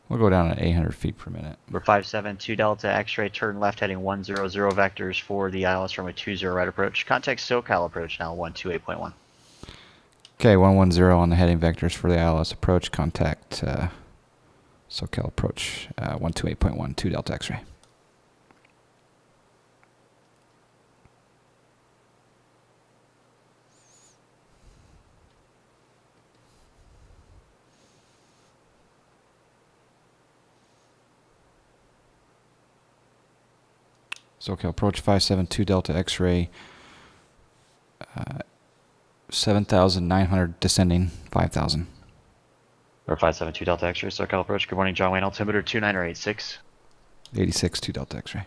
We'll go down at 800 feet per minute. Number 572 Delta X-ray, turn left heading 100 vectors for the ILS runway 20 right approach. Contact SoCal approach now 128.1. Okay, 110 on the heading vectors for the ILS approach. Contact SoCal approach 128.1, 2 Delta X-ray. SoCal approach 572 Delta X-ray. 7,900 descending, 5,000. Number 572 Delta X-ray, SoCal approach. Good morning, John Wayne. Altimeter 2986. 86, 2 Delta X-ray.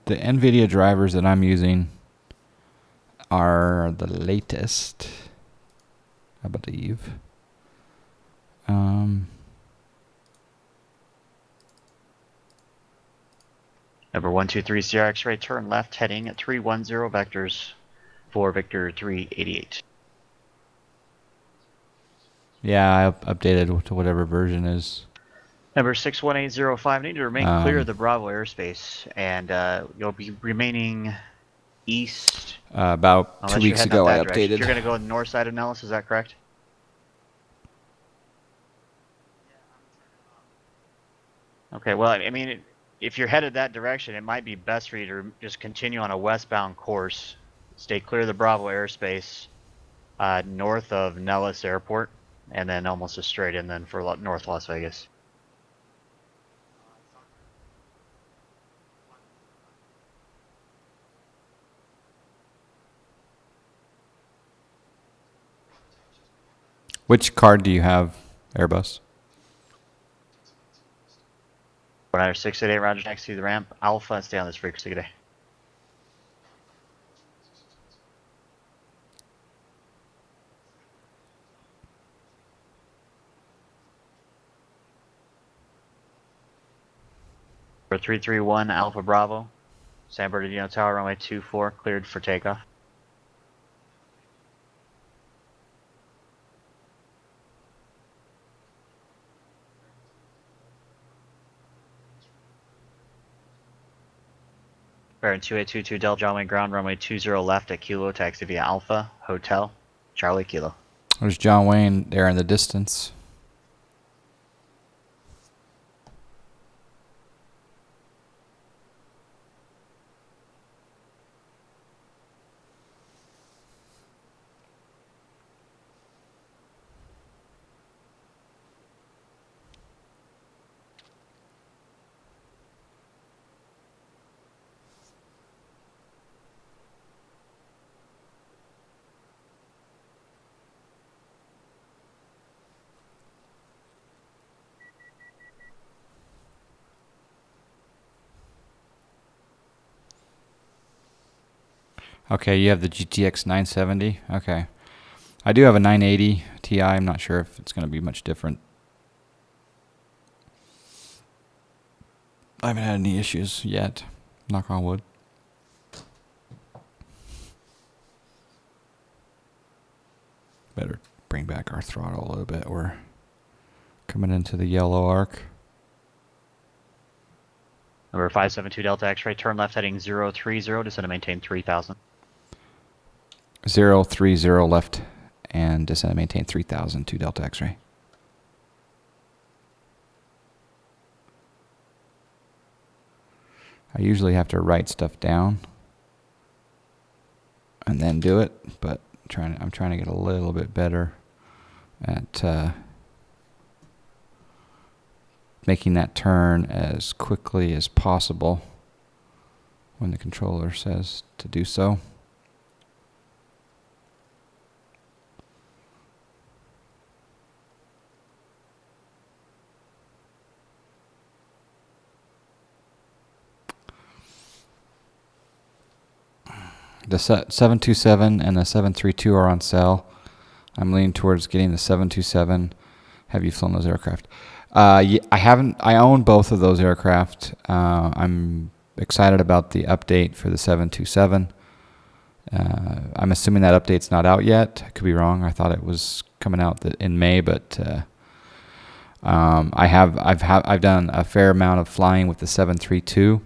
The NVIDIA drivers that I'm using are the latest, I believe. Number 123 Sierra X-ray, turn left heading at 310 vectors for Victor 388. Yeah, I updated to whatever version is. Number 61805, need to remain clear of the Bravo airspace, and you'll be remaining east. About unless 2 you're weeks heading ago, out I that direction. updated. You're going to go on the north side of Nellis, is that correct? Okay, well, I mean, if you're headed that direction, it might be best for you to just continue on a westbound course. Stay clear of the Bravo airspace north of Nellis Airport, and then almost a straight in then for North Las Vegas. Which card do you have, Airbus? 688, Roger, next to the ramp. Alpha, stay on this frequency today. For 331 Alpha Bravo, San Bernardino Tower, runway 24, cleared for takeoff. Baron 2822 Del John Wayne ground, runway 20 left at Kilo, taxi via Alpha, Hotel, Charlie Kilo. There's John Wayne there in the distance. Okay, you have the GTX 970. Okay. I do have a 980 Ti. I'm not sure if it's going to be much different. I haven't had any issues yet. Knock on wood. Better bring back our throttle a little bit. We're coming into the yellow arc. Number 572 Delta X-ray, turn left heading 030, descend to maintain 3000. 030 left and descend and maintain 3000 to Delta X-ray. I usually have to write stuff down. and then do it. But I'm trying to get a little bit better at making that turn as quickly as possible when the controller says to do so. The 727 and the 732 are on sale. I'm leaning towards getting the 727. Have you flown those aircraft? I haven't. I own both of those aircraft. I'm excited about the update for the 727. I'm assuming that update's not out yet. I could be wrong. I thought it was coming out in May, but I've done a fair amount of flying with the 732.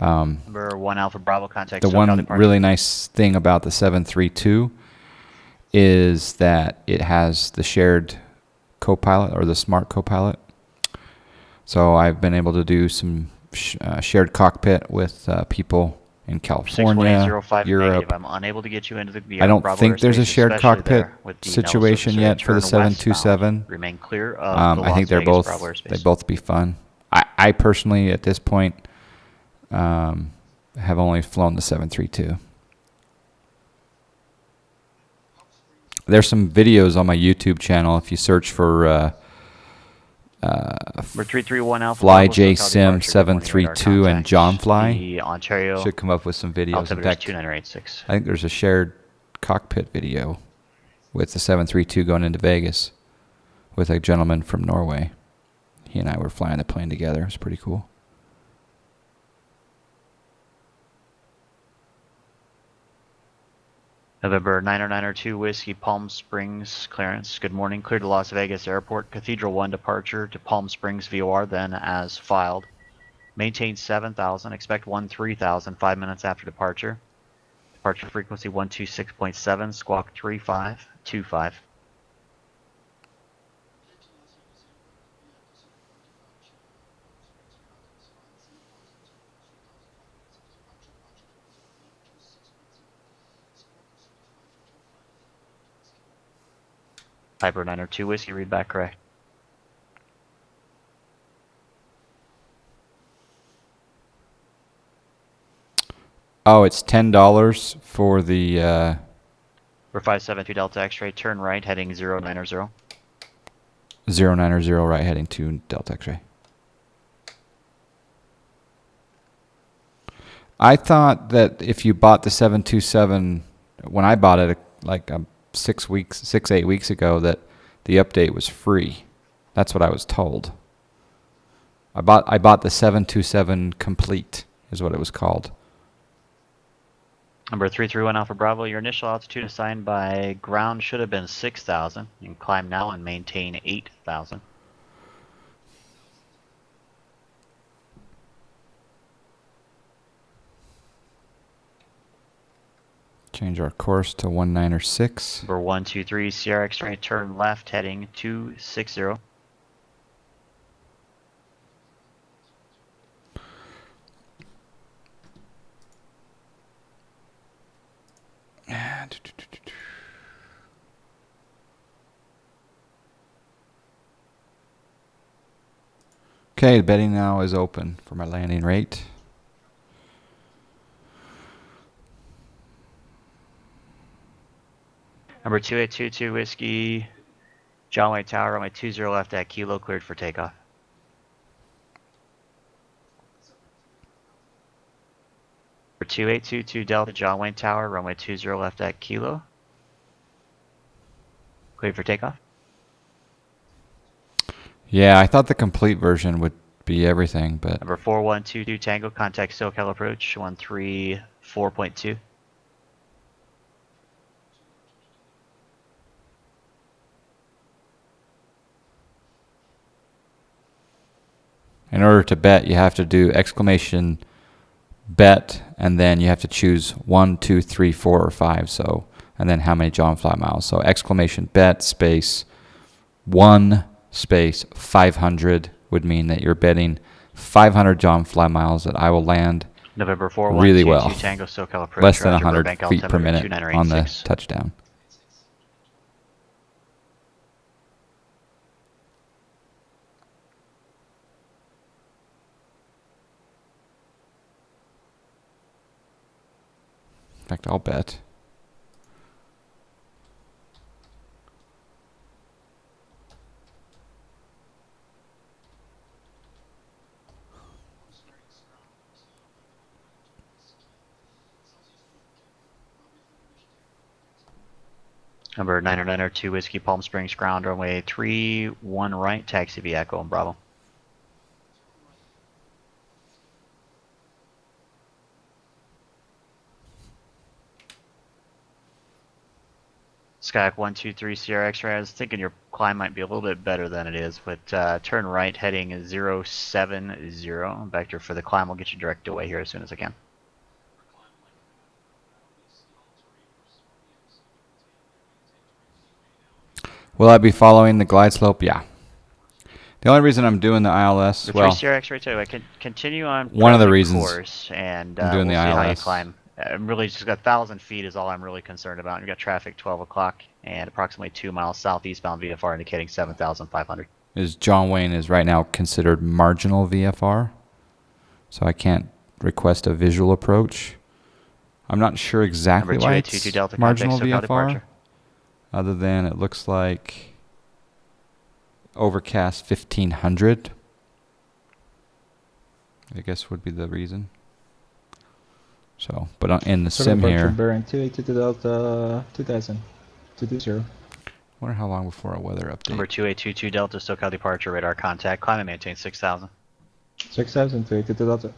Number 1 Alpha Bravo, contact The SoCal one departure. really nice thing about the 732 is that it has the shared co-pilot or the smart co-pilot. So I've been able to do some shared cockpit with people in California, 61805 Europe. negative. I'm unable to get you into the I don't Bravo think there's a airspace, shared especially cockpit there with the situation Nellis yet for the Turn westbound. 727. Remain clear of the I think Las Vegas both Bravo airspace. they both be fun. I personally at this point have only flown the 732. There's some videos on my YouTube channel if you search for Number 331 Alpha Fly Bravo, J SoCal Sim departure. Good morning, 732 radar and John contact. Fly. The Ontario Should come up with some videos. In altimeter is fact, 2986. I think there's a shared cockpit video with the 732 going into Vegas with a gentleman from Norway. He and I were flying the plane together. It was pretty cool. November 902 Whiskey Palm Springs clearance. Good morning. Cleared to Las Vegas Airport. Cathedral 1 departure to Palm Springs VOR, then as filed. Maintain 7,000. Expect 13,000 5 minutes after departure. Departure frequency 126.7. Squawk 3525. Piper 902 Whiskey, read back correct. Oh, it's $10 for the For 572 Delta X-ray, turn right, heading 090. 090 right heading to Delta X-ray. I thought that if you bought the 727, when I bought it like 8 weeks ago, that the update was free. That's what I was told. I bought the 727 Complete is what it was called. Number 331 Alpha Bravo, your initial altitude assigned by ground should have been 6,000. You can climb now and maintain 8,000. Change our course to 196. Number 123 Sierra X-ray, turn left, heading 260. Okay, the betting now is open for my landing rate. Number 2822 Whiskey, John Wayne Tower, runway 20 left at Kilo, cleared for takeoff. Number 2822 Delta, John Wayne Tower, runway 20 left at Kilo, cleared for takeoff. Yeah, I thought the complete version would be everything, but Number 4122 Tango, contact SoCal approach 134.2. in order to bet, you have to do exclamation bet, and then you have to choose 1, 2, 3, 4, or 5. So, and then how many John Fly miles. So exclamation bet space 1 space 500 would mean that you're betting 500 John Fly miles that I will land November 4 really 122 well. Tango SoCal approach. Less than Roger, 100 Burbank feet per altimeter minute on the 2986. touchdown. In fact, I'll bet. Number 992 Whiskey Palm Springs ground runway 31 right, taxi via Echo and Bravo. Skyhawk 123 Sierra X-ray. I was thinking your climb might be a little bit better than it is, but turn right heading 070. Vector for the climb will get you direct away here as soon as I can. Will I be following the glide slope? Yeah. The only reason I'm doing the ILS, The well, 3 Sierra X-ray too. I can continue on one of the present reasons course, and I'm doing we'll the see how you ILS. climb. I'm really just got 1,000 feet is all I'm really concerned about. You've got traffic 12 o'clock and approximately 2 miles southeastbound VFR indicating 7,500. is John Wayne is right now considered marginal VFR, so I can't request a visual approach. I'm not sure exactly Number why 2822 it's Delta marginal contact SoCal VFR, departure. other than it looks like overcast 1500. I guess would be the reason. So, but in the sim here, Bearing 282 Delta 2000. 220. wonder how long before a weather update. Number 2822 Delta SoCal departure radar contact. Climb and maintain 6,000. 6000 282 Delta.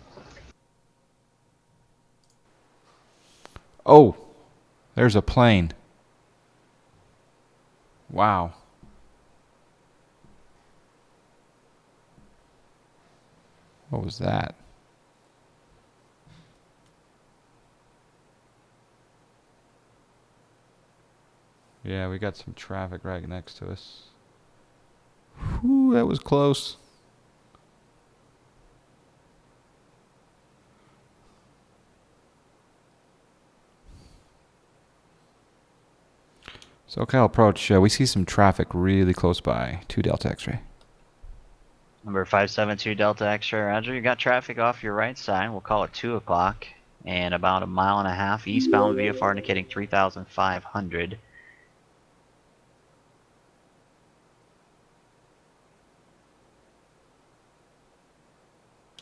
Oh, there's a plane. Wow. What was that? Yeah, we got some traffic right next to us. Whew, that was close. SoCal approach, we see some traffic really close by. 2 Delta X-ray. Number 572 Delta X-ray, roger. You got traffic off your right side. We'll call it 2 o'clock. And about a mile and a half eastbound VFR indicating 3,500.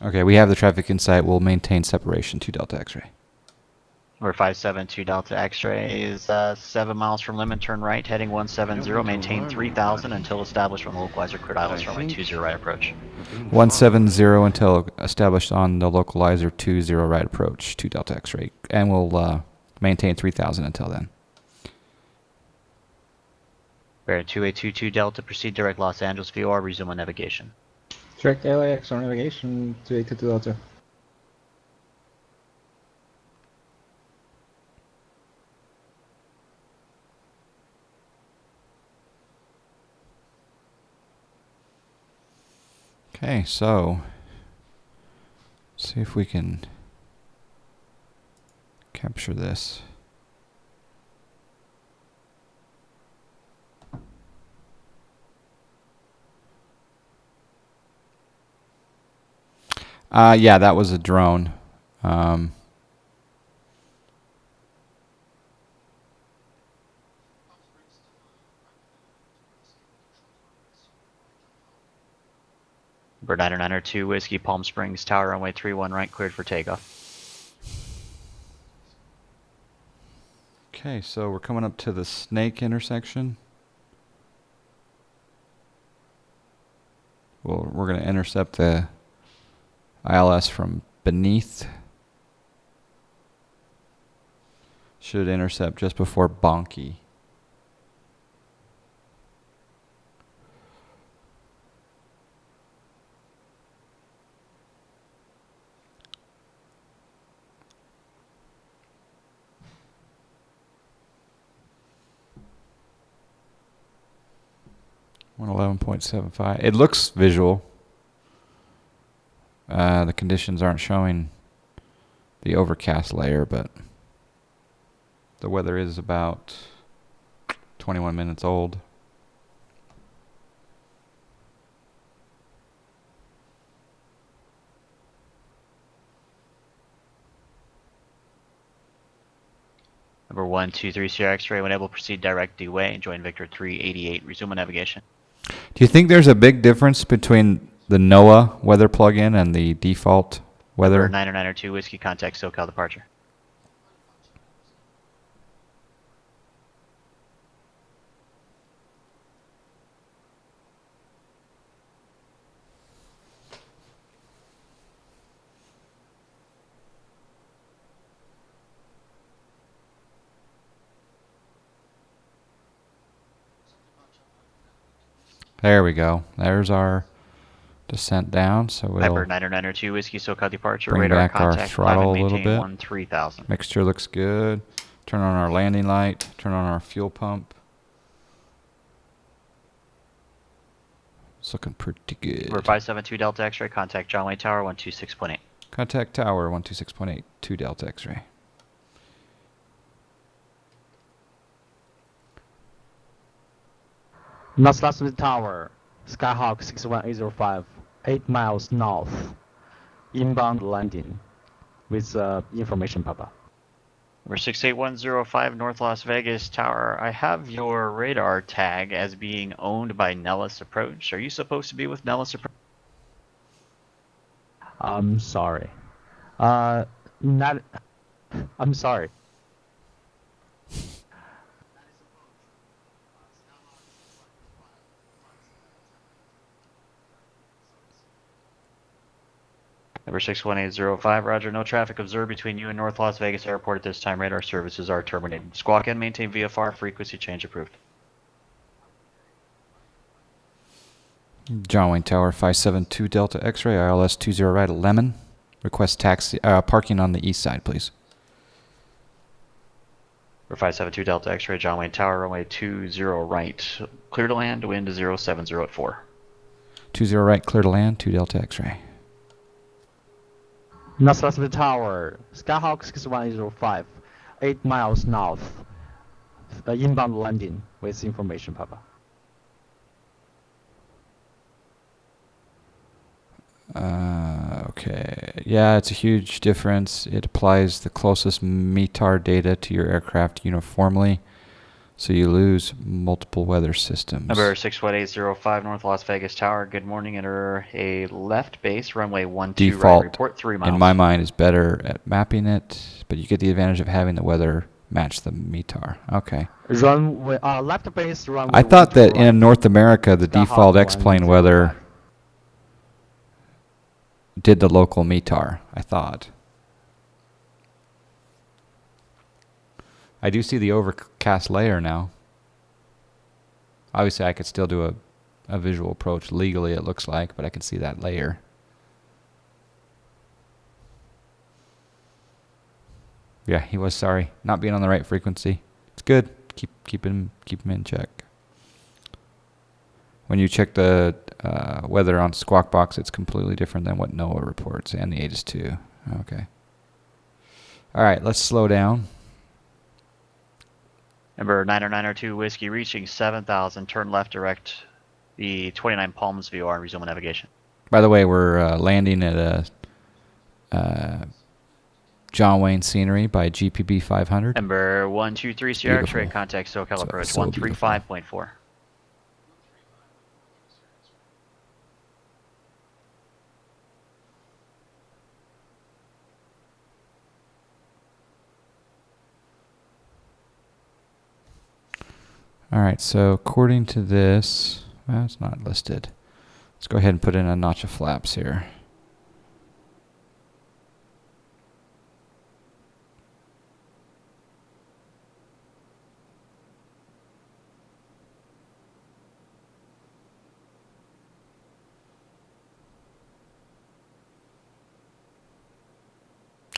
Okay, we have the traffic in sight. We'll maintain separation. 2 Delta X-ray. Number 572 Delta X-ray is 7 miles from limit, turn right, heading 170, maintain 3,000 until established on the localizer cleared ILS runway 20 right approach. 170 until established on the localizer 20 right approach. 2 Delta X-ray. And we'll maintain 3,000 until then. Bearing 2822 Delta, proceed direct Los Angeles VOR, resume on navigation. Direct LAX on navigation 282 Delta. Okay, so see if we can capture this. Yeah, that was a drone. Number 992 Whiskey Palm Springs Tower, runway 31 right, cleared for takeoff. Okay, so we're coming up to the Snake intersection. Well, we're going to intercept the ILS from beneath. Should intercept just before Bonky. One 11.75. It looks visual. The conditions aren't showing the overcast layer, but the weather is about 21 minutes old. Number 123 Sierra X-ray, when able, proceed direct due way. Join Victor 388. Resume on navigation. Do you think there's a big difference between the NOAA weather plugin and the default weather? Number 992 Whiskey, contact SoCal departure. There we go. There's our descent down. So we'll Piper 992 Whiskey, SoCal departure. bring Radar back our contact, throttle climb a and little maintain bit. 13,000. Mixture looks good. Turn on our landing light. Turn on our fuel pump. It's looking pretty good. Number 572 Delta X-ray, contact John Wayne Tower 126.8. Contact tower 126.8, 2 Delta X-ray. Northwest Tower, Skyhawk 61805, 8 miles north, inbound landing with information, Papa. Number 68105 North Las Vegas Tower. I have your radar tag as being owned by Nellis Approach. Are you supposed to be with Nellis Approach? I'm sorry. Not. I'm sorry. Number 61805, roger. No traffic observed between you and North Las Vegas Airport at this time. Radar services are terminated. Squawk and maintain VFR. Frequency change approved. John Wayne Tower 572 Delta X-ray, ILS 20 right at Lemon. Request taxi parking on the east side, please. Number 572 Delta X-ray, John Wayne Tower, runway 20 right. Clear to land, wind 070 at 4. 20 right, clear to land, 2 Delta X-ray. Northwest Tower, Skyhawk 6105, 8 miles north, inbound landing with information, Papa. Okay. Yeah, it's a huge difference. It applies the closest METAR data to your aircraft uniformly, so you lose multiple weather systems. Number 61805 North Las Vegas Tower, good morning. Enter a left base, runway 12 Default, right. Report 3 miles. in my mind, is better at mapping it, but you get the advantage of having the weather match the METAR. Okay. Runway, left base, runway. I thought 12 that right. in North America, the Skyhawk default X-plane weather 105. did the local METAR, I thought. I do see the overcast layer now. Obviously, I could still do a visual approach legally, it looks like, but I can see that layer. Yeah, he was sorry. Not being on the right frequency. It's good. Keep him in check. When you check the weather on Squawk Box, it's completely different than what NOAA reports, and the ATIS 2. Okay. All right, let's slow down. Number 902 Whiskey, reaching 7,000. Turn left, direct the 29 Palms VR and resume navigation. By the way, we're landing at a John Wayne Scenery by GPB 500. Number 123 Sierra Beautiful. X-ray, contact SoCal So- approach so 135.4. All right, so according to this, well, it's not listed. Let's go ahead and put in a notch of flaps here.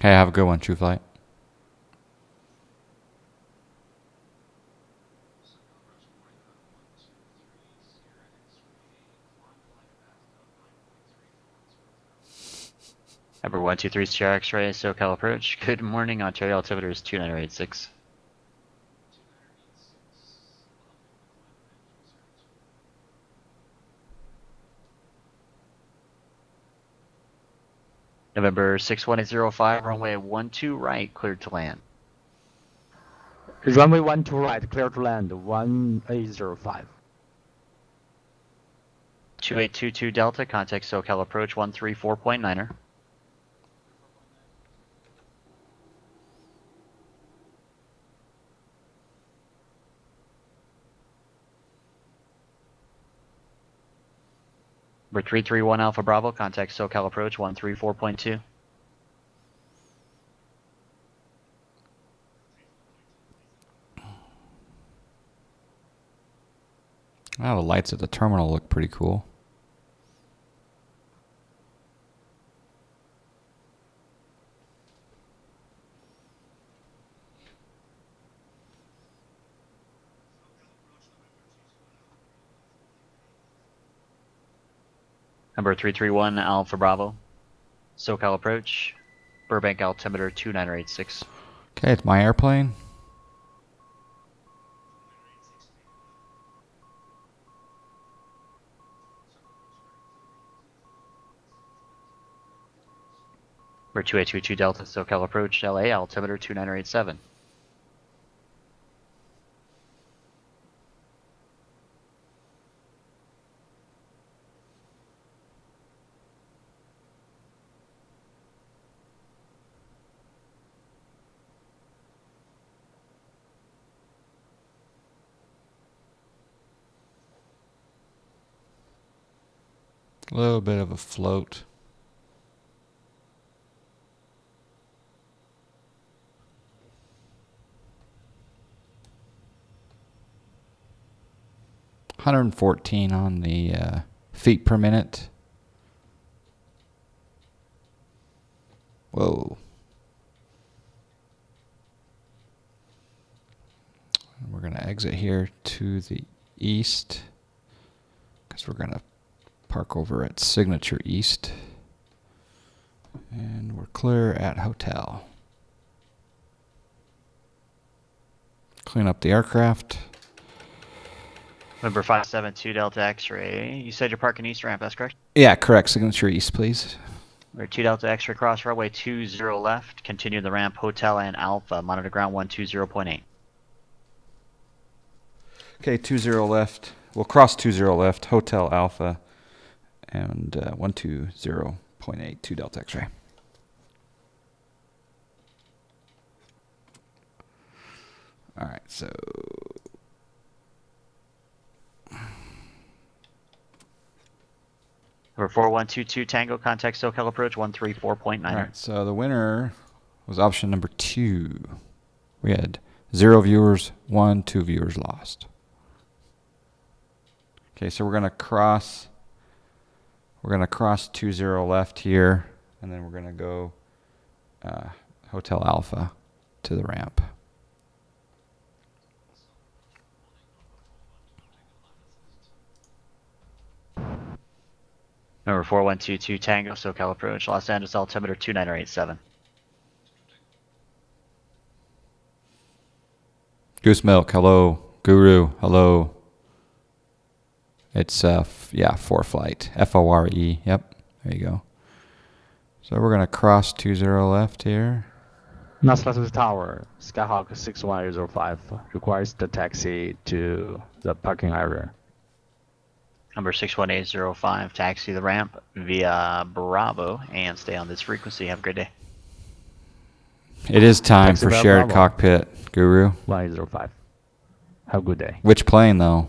Hey, have a good one, True Flight. Number 123 Sierra X-ray, SoCal approach. Good morning, Ontario altimeter is 2986. November 61805, runway 12 right, cleared to land. Runway 12 right, clear to land, 1805. 2822 Delta, contact SoCal approach 134.9er. Number 331 Alpha Bravo, contact SoCal approach 134.2. Oh, the lights at the terminal look pretty cool. Number 331 Alpha Bravo, SoCal approach, Burbank altimeter 2986. Okay, it's my airplane. Number 2822 Delta, SoCal approach, LA altimeter 2987. A little bit of a float. $114 on the feet per minute. Whoa. We're going to exit here to the east because we're going to park over at Signature East. And we're clear at hotel. Clean up the aircraft. Number 572 Delta X-ray, you said you're parking east ramp, that's correct? Yeah, correct. Signature East, please. Number 2 Delta X-ray cross runway 20 left, continue the ramp Hotel and Alpha, monitor ground 120.8. Okay, 20 left. We'll cross 20 left, Hotel Alpha, and 120.8, 2 Delta X-ray. All right, so Number 4122 Tango, contact SoCal approach 134.9. all right, so the winner was option number 2. We had 0 viewers, 2 viewers lost. Okay, so we're gonna cross 20 left here, and then we're gonna go Hotel Alpha to the ramp. Number 4122 Tango, SoCal approach, Los Angeles altimeter 2987. Goose Milk, hello. Guru, hello. It's yeah, 4 flight, FORE. Yep, there you go. So we're gonna cross 20 left here. Nasdaq Tower, Skyhawk 61805 requires the taxi to the parking area. Number 61805, taxi the ramp via Bravo and stay on this frequency. Have a great day. It is time Taxi for Bravo. shared cockpit, Guru. 1805. Have a good day. Which plane though?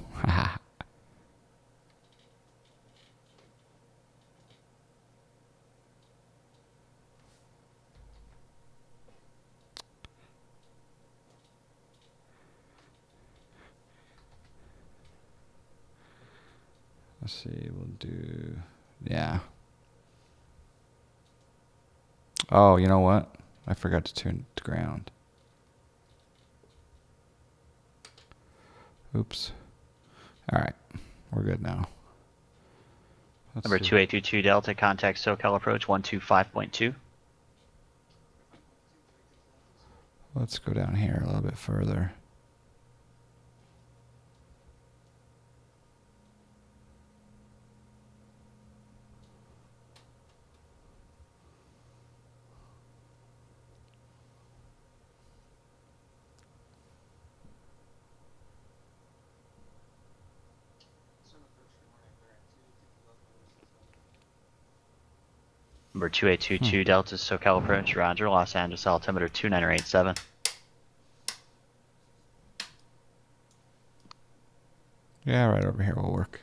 Let's see, we'll do, yeah. Oh, you know what? I forgot to tune it to ground. Oops. All right, we're good now. Number 2822 Delta, contact SoCal approach 125.2. Let's go down here a little bit further. Number 2822 Delta SoCal approach, Roger. Los Angeles altimeter 2987. Yeah, right over here will work.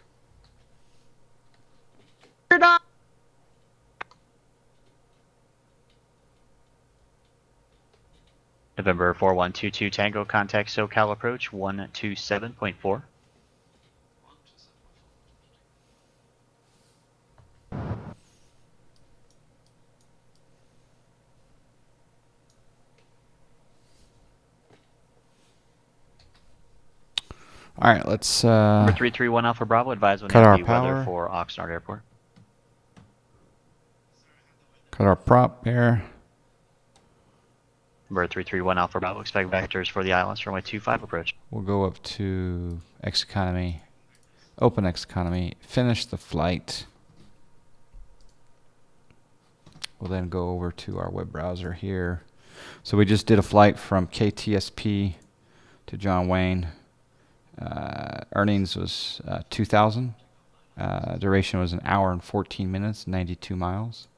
November 4122 Tango, contact SoCal approach 127.4. All right, let's Number 331 Alpha Bravo, advise when cut our the weather power. for Oxnard Airport. Cut our prop here. Number 331 Alpha Bravo, expect vectors for the ILS runway 25 approach. We'll go up to FSEconomy, open FSEconomy, finish the flight. We'll then go over to our web browser here. So we just did a flight from KTSP to John Wayne. Earnings was 2,000. Duration was 1 hour and 14 minutes, 92 miles.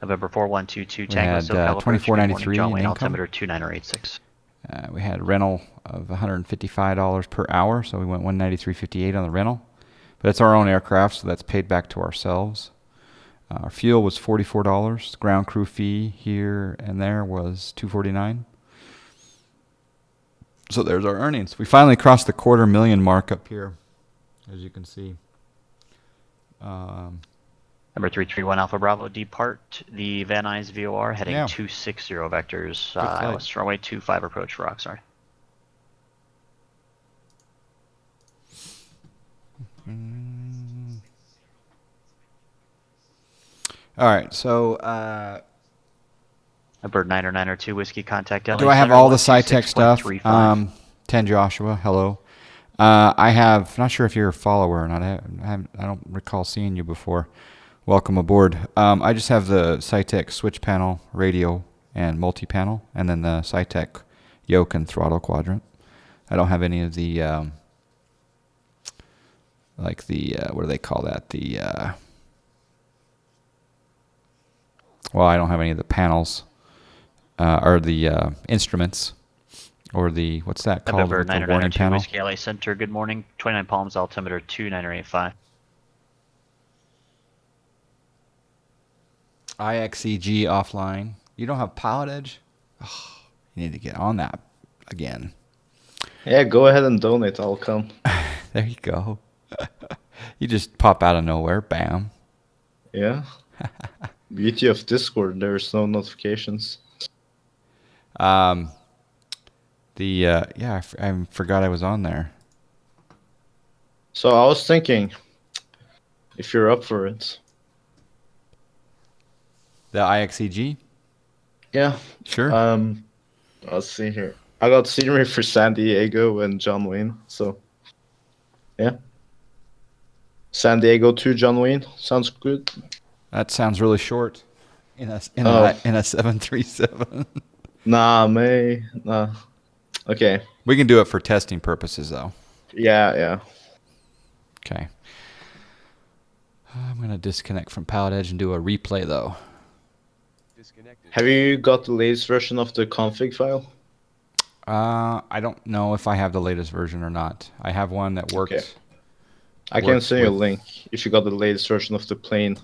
November 4122 We Tango had SoCal approach, good morning, 24.93 John in Wayne income. altimeter 2986. We had rental of $155 per hour, so we went $193.58 on the rental. But it's our own aircraft, so that's paid back to ourselves. Our fuel was $44. Ground crew fee here and there was $249. So there's our earnings. We finally crossed the 250,000 mark up here, as you can see. Number 331 Alpha Bravo, depart the Van Nuys VOR heading Yeah. 260 vectors, flight. ILS runway 25 approach for Oxnard. All right, so Number 992 Whiskey, contact LA do I have Center, all the SciTech stuff? 126.35. 10 Joshua, hello. I have, not sure if you're a follower or not. I don't recall seeing you before. Welcome aboard. I just have the SciTech switch panel, radio, and multi-panel, and then the SciTech yoke and throttle quadrant. I don't have any of the, what do they call that? Well, I don't have any of the panels, or the instruments, or the, what's that called? November With the warning 992 panel. Whiskey, LA Center, good morning, 29 Palms altimeter 2985. IXEG offline. You don't have Pilotedge? Oh, you need to get on that again. Yeah, go ahead and donate. I'll come. There you go. You just pop out of nowhere. Bam. Yeah. Beauty of Discord. There's no notifications. Yeah, I forgot I was on there. So I was thinking, if you're up for it. The IXEG? Yeah. Sure. Let's see here. I got scenery for San Diego and John Wayne. So, yeah. San Diego to John Wayne. Sounds good. That sounds really short. In a 737. Nah. Okay. We can do it for testing purposes, though. Yeah. Okay. I'm gonna disconnect from Pilotedge and do a replay, though. Disconnected. Have you got the latest version of the config file? I don't know if I have the latest version or not. I have one that worked. Okay. I can send you a with- link if you got the latest version of the plane.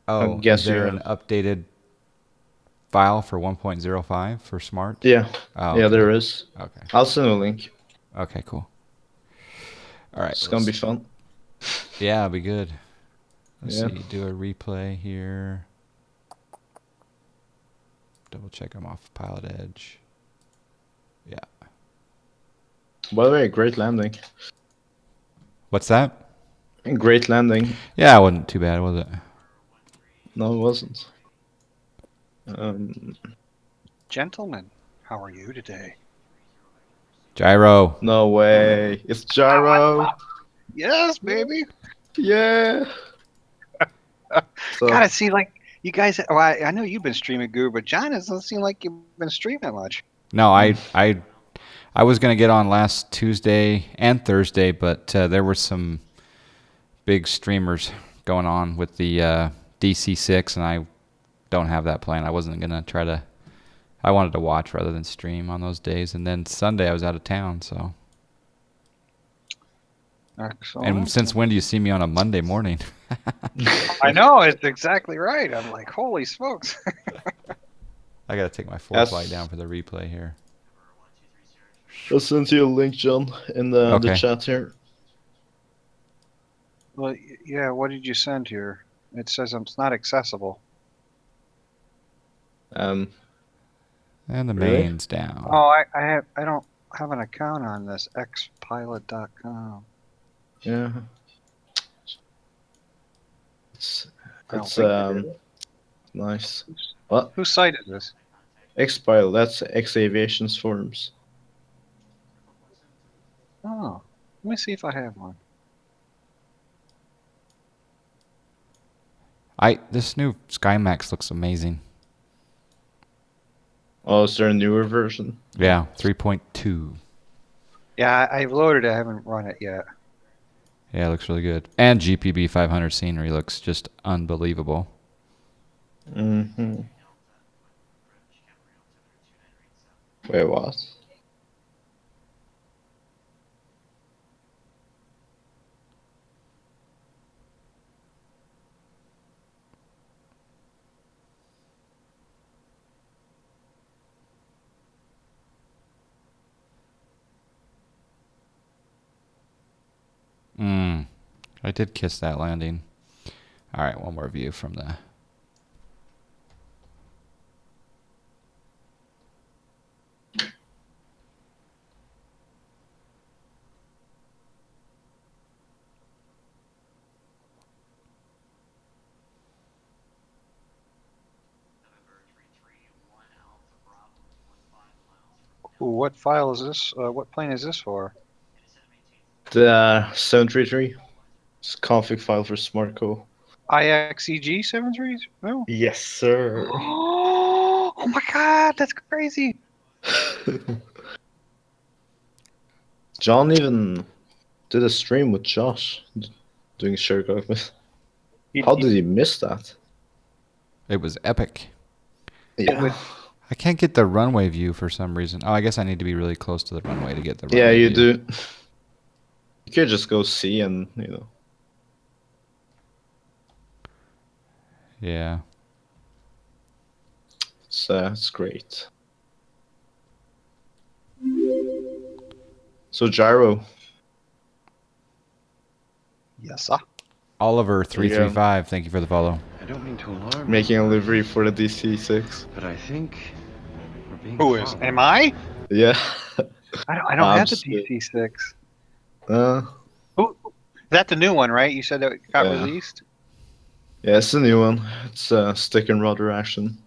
Oh, guess is there you an updated file for 1.05 for Smart? Yeah. Oh, Yeah, okay. there is. Okay. I'll send you a link. Okay, cool. All right. It's gonna be fun. Yeah, it'll be good. Let's Yeah. see. Do a replay here. Double check I'm off Pilotedge. Yeah. By the way, great landing. What's that? Great landing. Yeah, it wasn't too bad, was it? No, it wasn't. Gentlemen, how are you today? Gyro. No way. It's Gyro. Yes, baby. Yeah. So Gotta see, like, you guys. Well, I know you've been streaming, Goo, but John, it doesn't seem like you've been streaming much. No, I was gonna get on last Tuesday and Thursday, but there were some big streamers going on with the DC6, and I don't have that plan. I wasn't gonna try to. I wanted to watch rather than stream on those days, and then Sunday I was out of town. So, Excellent. and since when do you see me on a Monday morning? I know, it's exactly right. I'm like, holy smokes. I gotta take my fourth light down for the replay here. I'll send you a link, John, in the Okay. chat here. Well, yeah. What did you send here? It says it's not accessible. Um. And the Really? main's down. Oh, I don't have an account on this xpilot.com. Yeah. I don't It's think I did. nice. What? Whose site is this? Xpile. That's X Aviation's forums. Oh, let me see if I have one. This new SkyMax looks amazing. Oh, is there a newer version? Yeah, 3.2. Yeah, I've loaded it. I haven't run it yet. Yeah, it looks really good. And GPB 500 scenery looks just unbelievable. Mm-hmm. Wait, what? I did kiss that landing. All right, one more view from the... Ooh, what file is this? What plane is this for? The 733. It's a config file for SmartCo. IXEG 73? No. Yes, sir. Oh my god, that's crazy. John even did a stream with Josh doing share cockpit. How did he miss that? It was epic. Yeah. I can't get the runway view for some reason. Oh, I guess I need to be really close to the runway to get the runway Yeah, you view. do. You could just go see and, you know. Yeah. It's great. So Gyro. Yes, sir. Oliver335, thank you for the follow. I don't mean to alarm Making a anybody, livery for the DC6. but I think we're being Who is? followed. Am I? Yeah. I don't have the Absolutely. DC6. Uh, Is that the new one, right? You said that it got Yeah. released? yeah, it's a new one. It's stick and rudder action.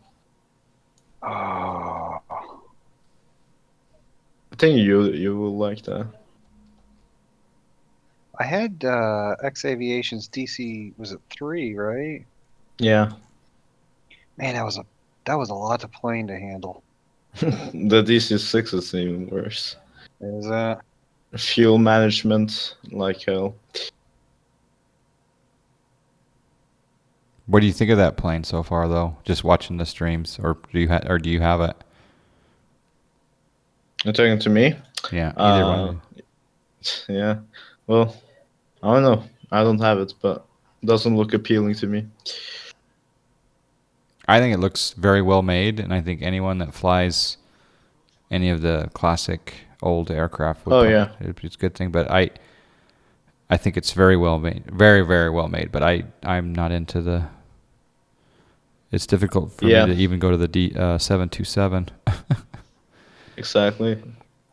Oh. I think you will like that. I had X Aviation's DC, was it 3, right? Yeah. Man, that was a lot of plane to handle. The DC6 is even worse. Is that? Fuel management, like hell. What do you think of that plane so far, though? Just watching the streams, or do you have it? You're talking to me? Yeah, either one. Yeah. Well, I don't know. I don't have it, but it doesn't look appealing to me. I think it looks very well made, and I think anyone that flies any of the classic old aircraft would it's a good thing. But I think it's very well made, very, very well made. But I'm not into the. It's difficult for me to even go to the 727. Exactly.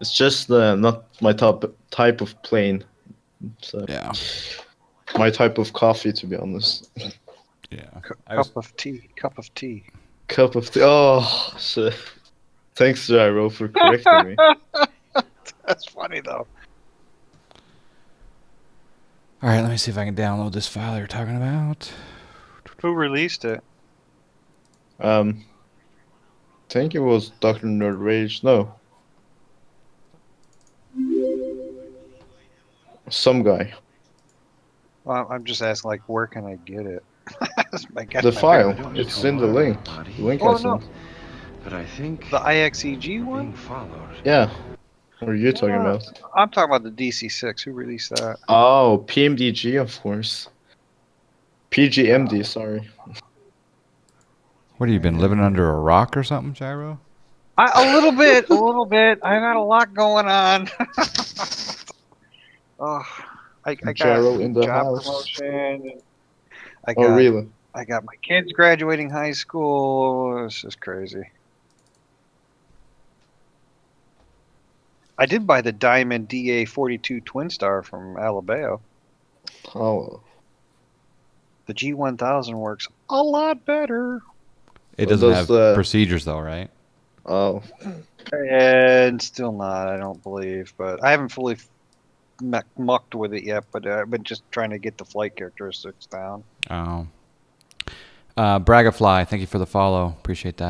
It's just not my type of plane. So yeah. My type of coffee, to be honest. Yeah. Cup of tea. Cup of tea. Cup of tea. Oh, shit. Thanks, Gyro, for correcting me. That's funny though. All right, let me see if I can download this file you're talking about. Who released it? Think it was Dr. Nerd Rage. No. Some guy. Well, I'm just asking, like, where can I get it? I guess The my file. parents- It's in the link. The link I Oh no, sent. But I think the IXEG we're one. being followed. Yeah. What are you talking about? I'm talking about the DC6. Who released that? Oh, PMDG, of course. PGMD, sorry. What have you been living under a rock or something, Gyro? A little bit, a little bit. I got a lot going on. Oh, I got Gyro a in the job house. promotion. And Oh, really? I got my kids graduating high school. It's just crazy. I did buy the Diamond DA42 Twin Star from Alabama. Oh. The G1000 works a lot better. It What doesn't does have the- procedures though, right? Oh. And still not, I don't believe. But I haven't fully mucked with it yet. But I've been just trying to get the flight characteristics down. Oh. Bragafly, thank you for the follow. Appreciate that.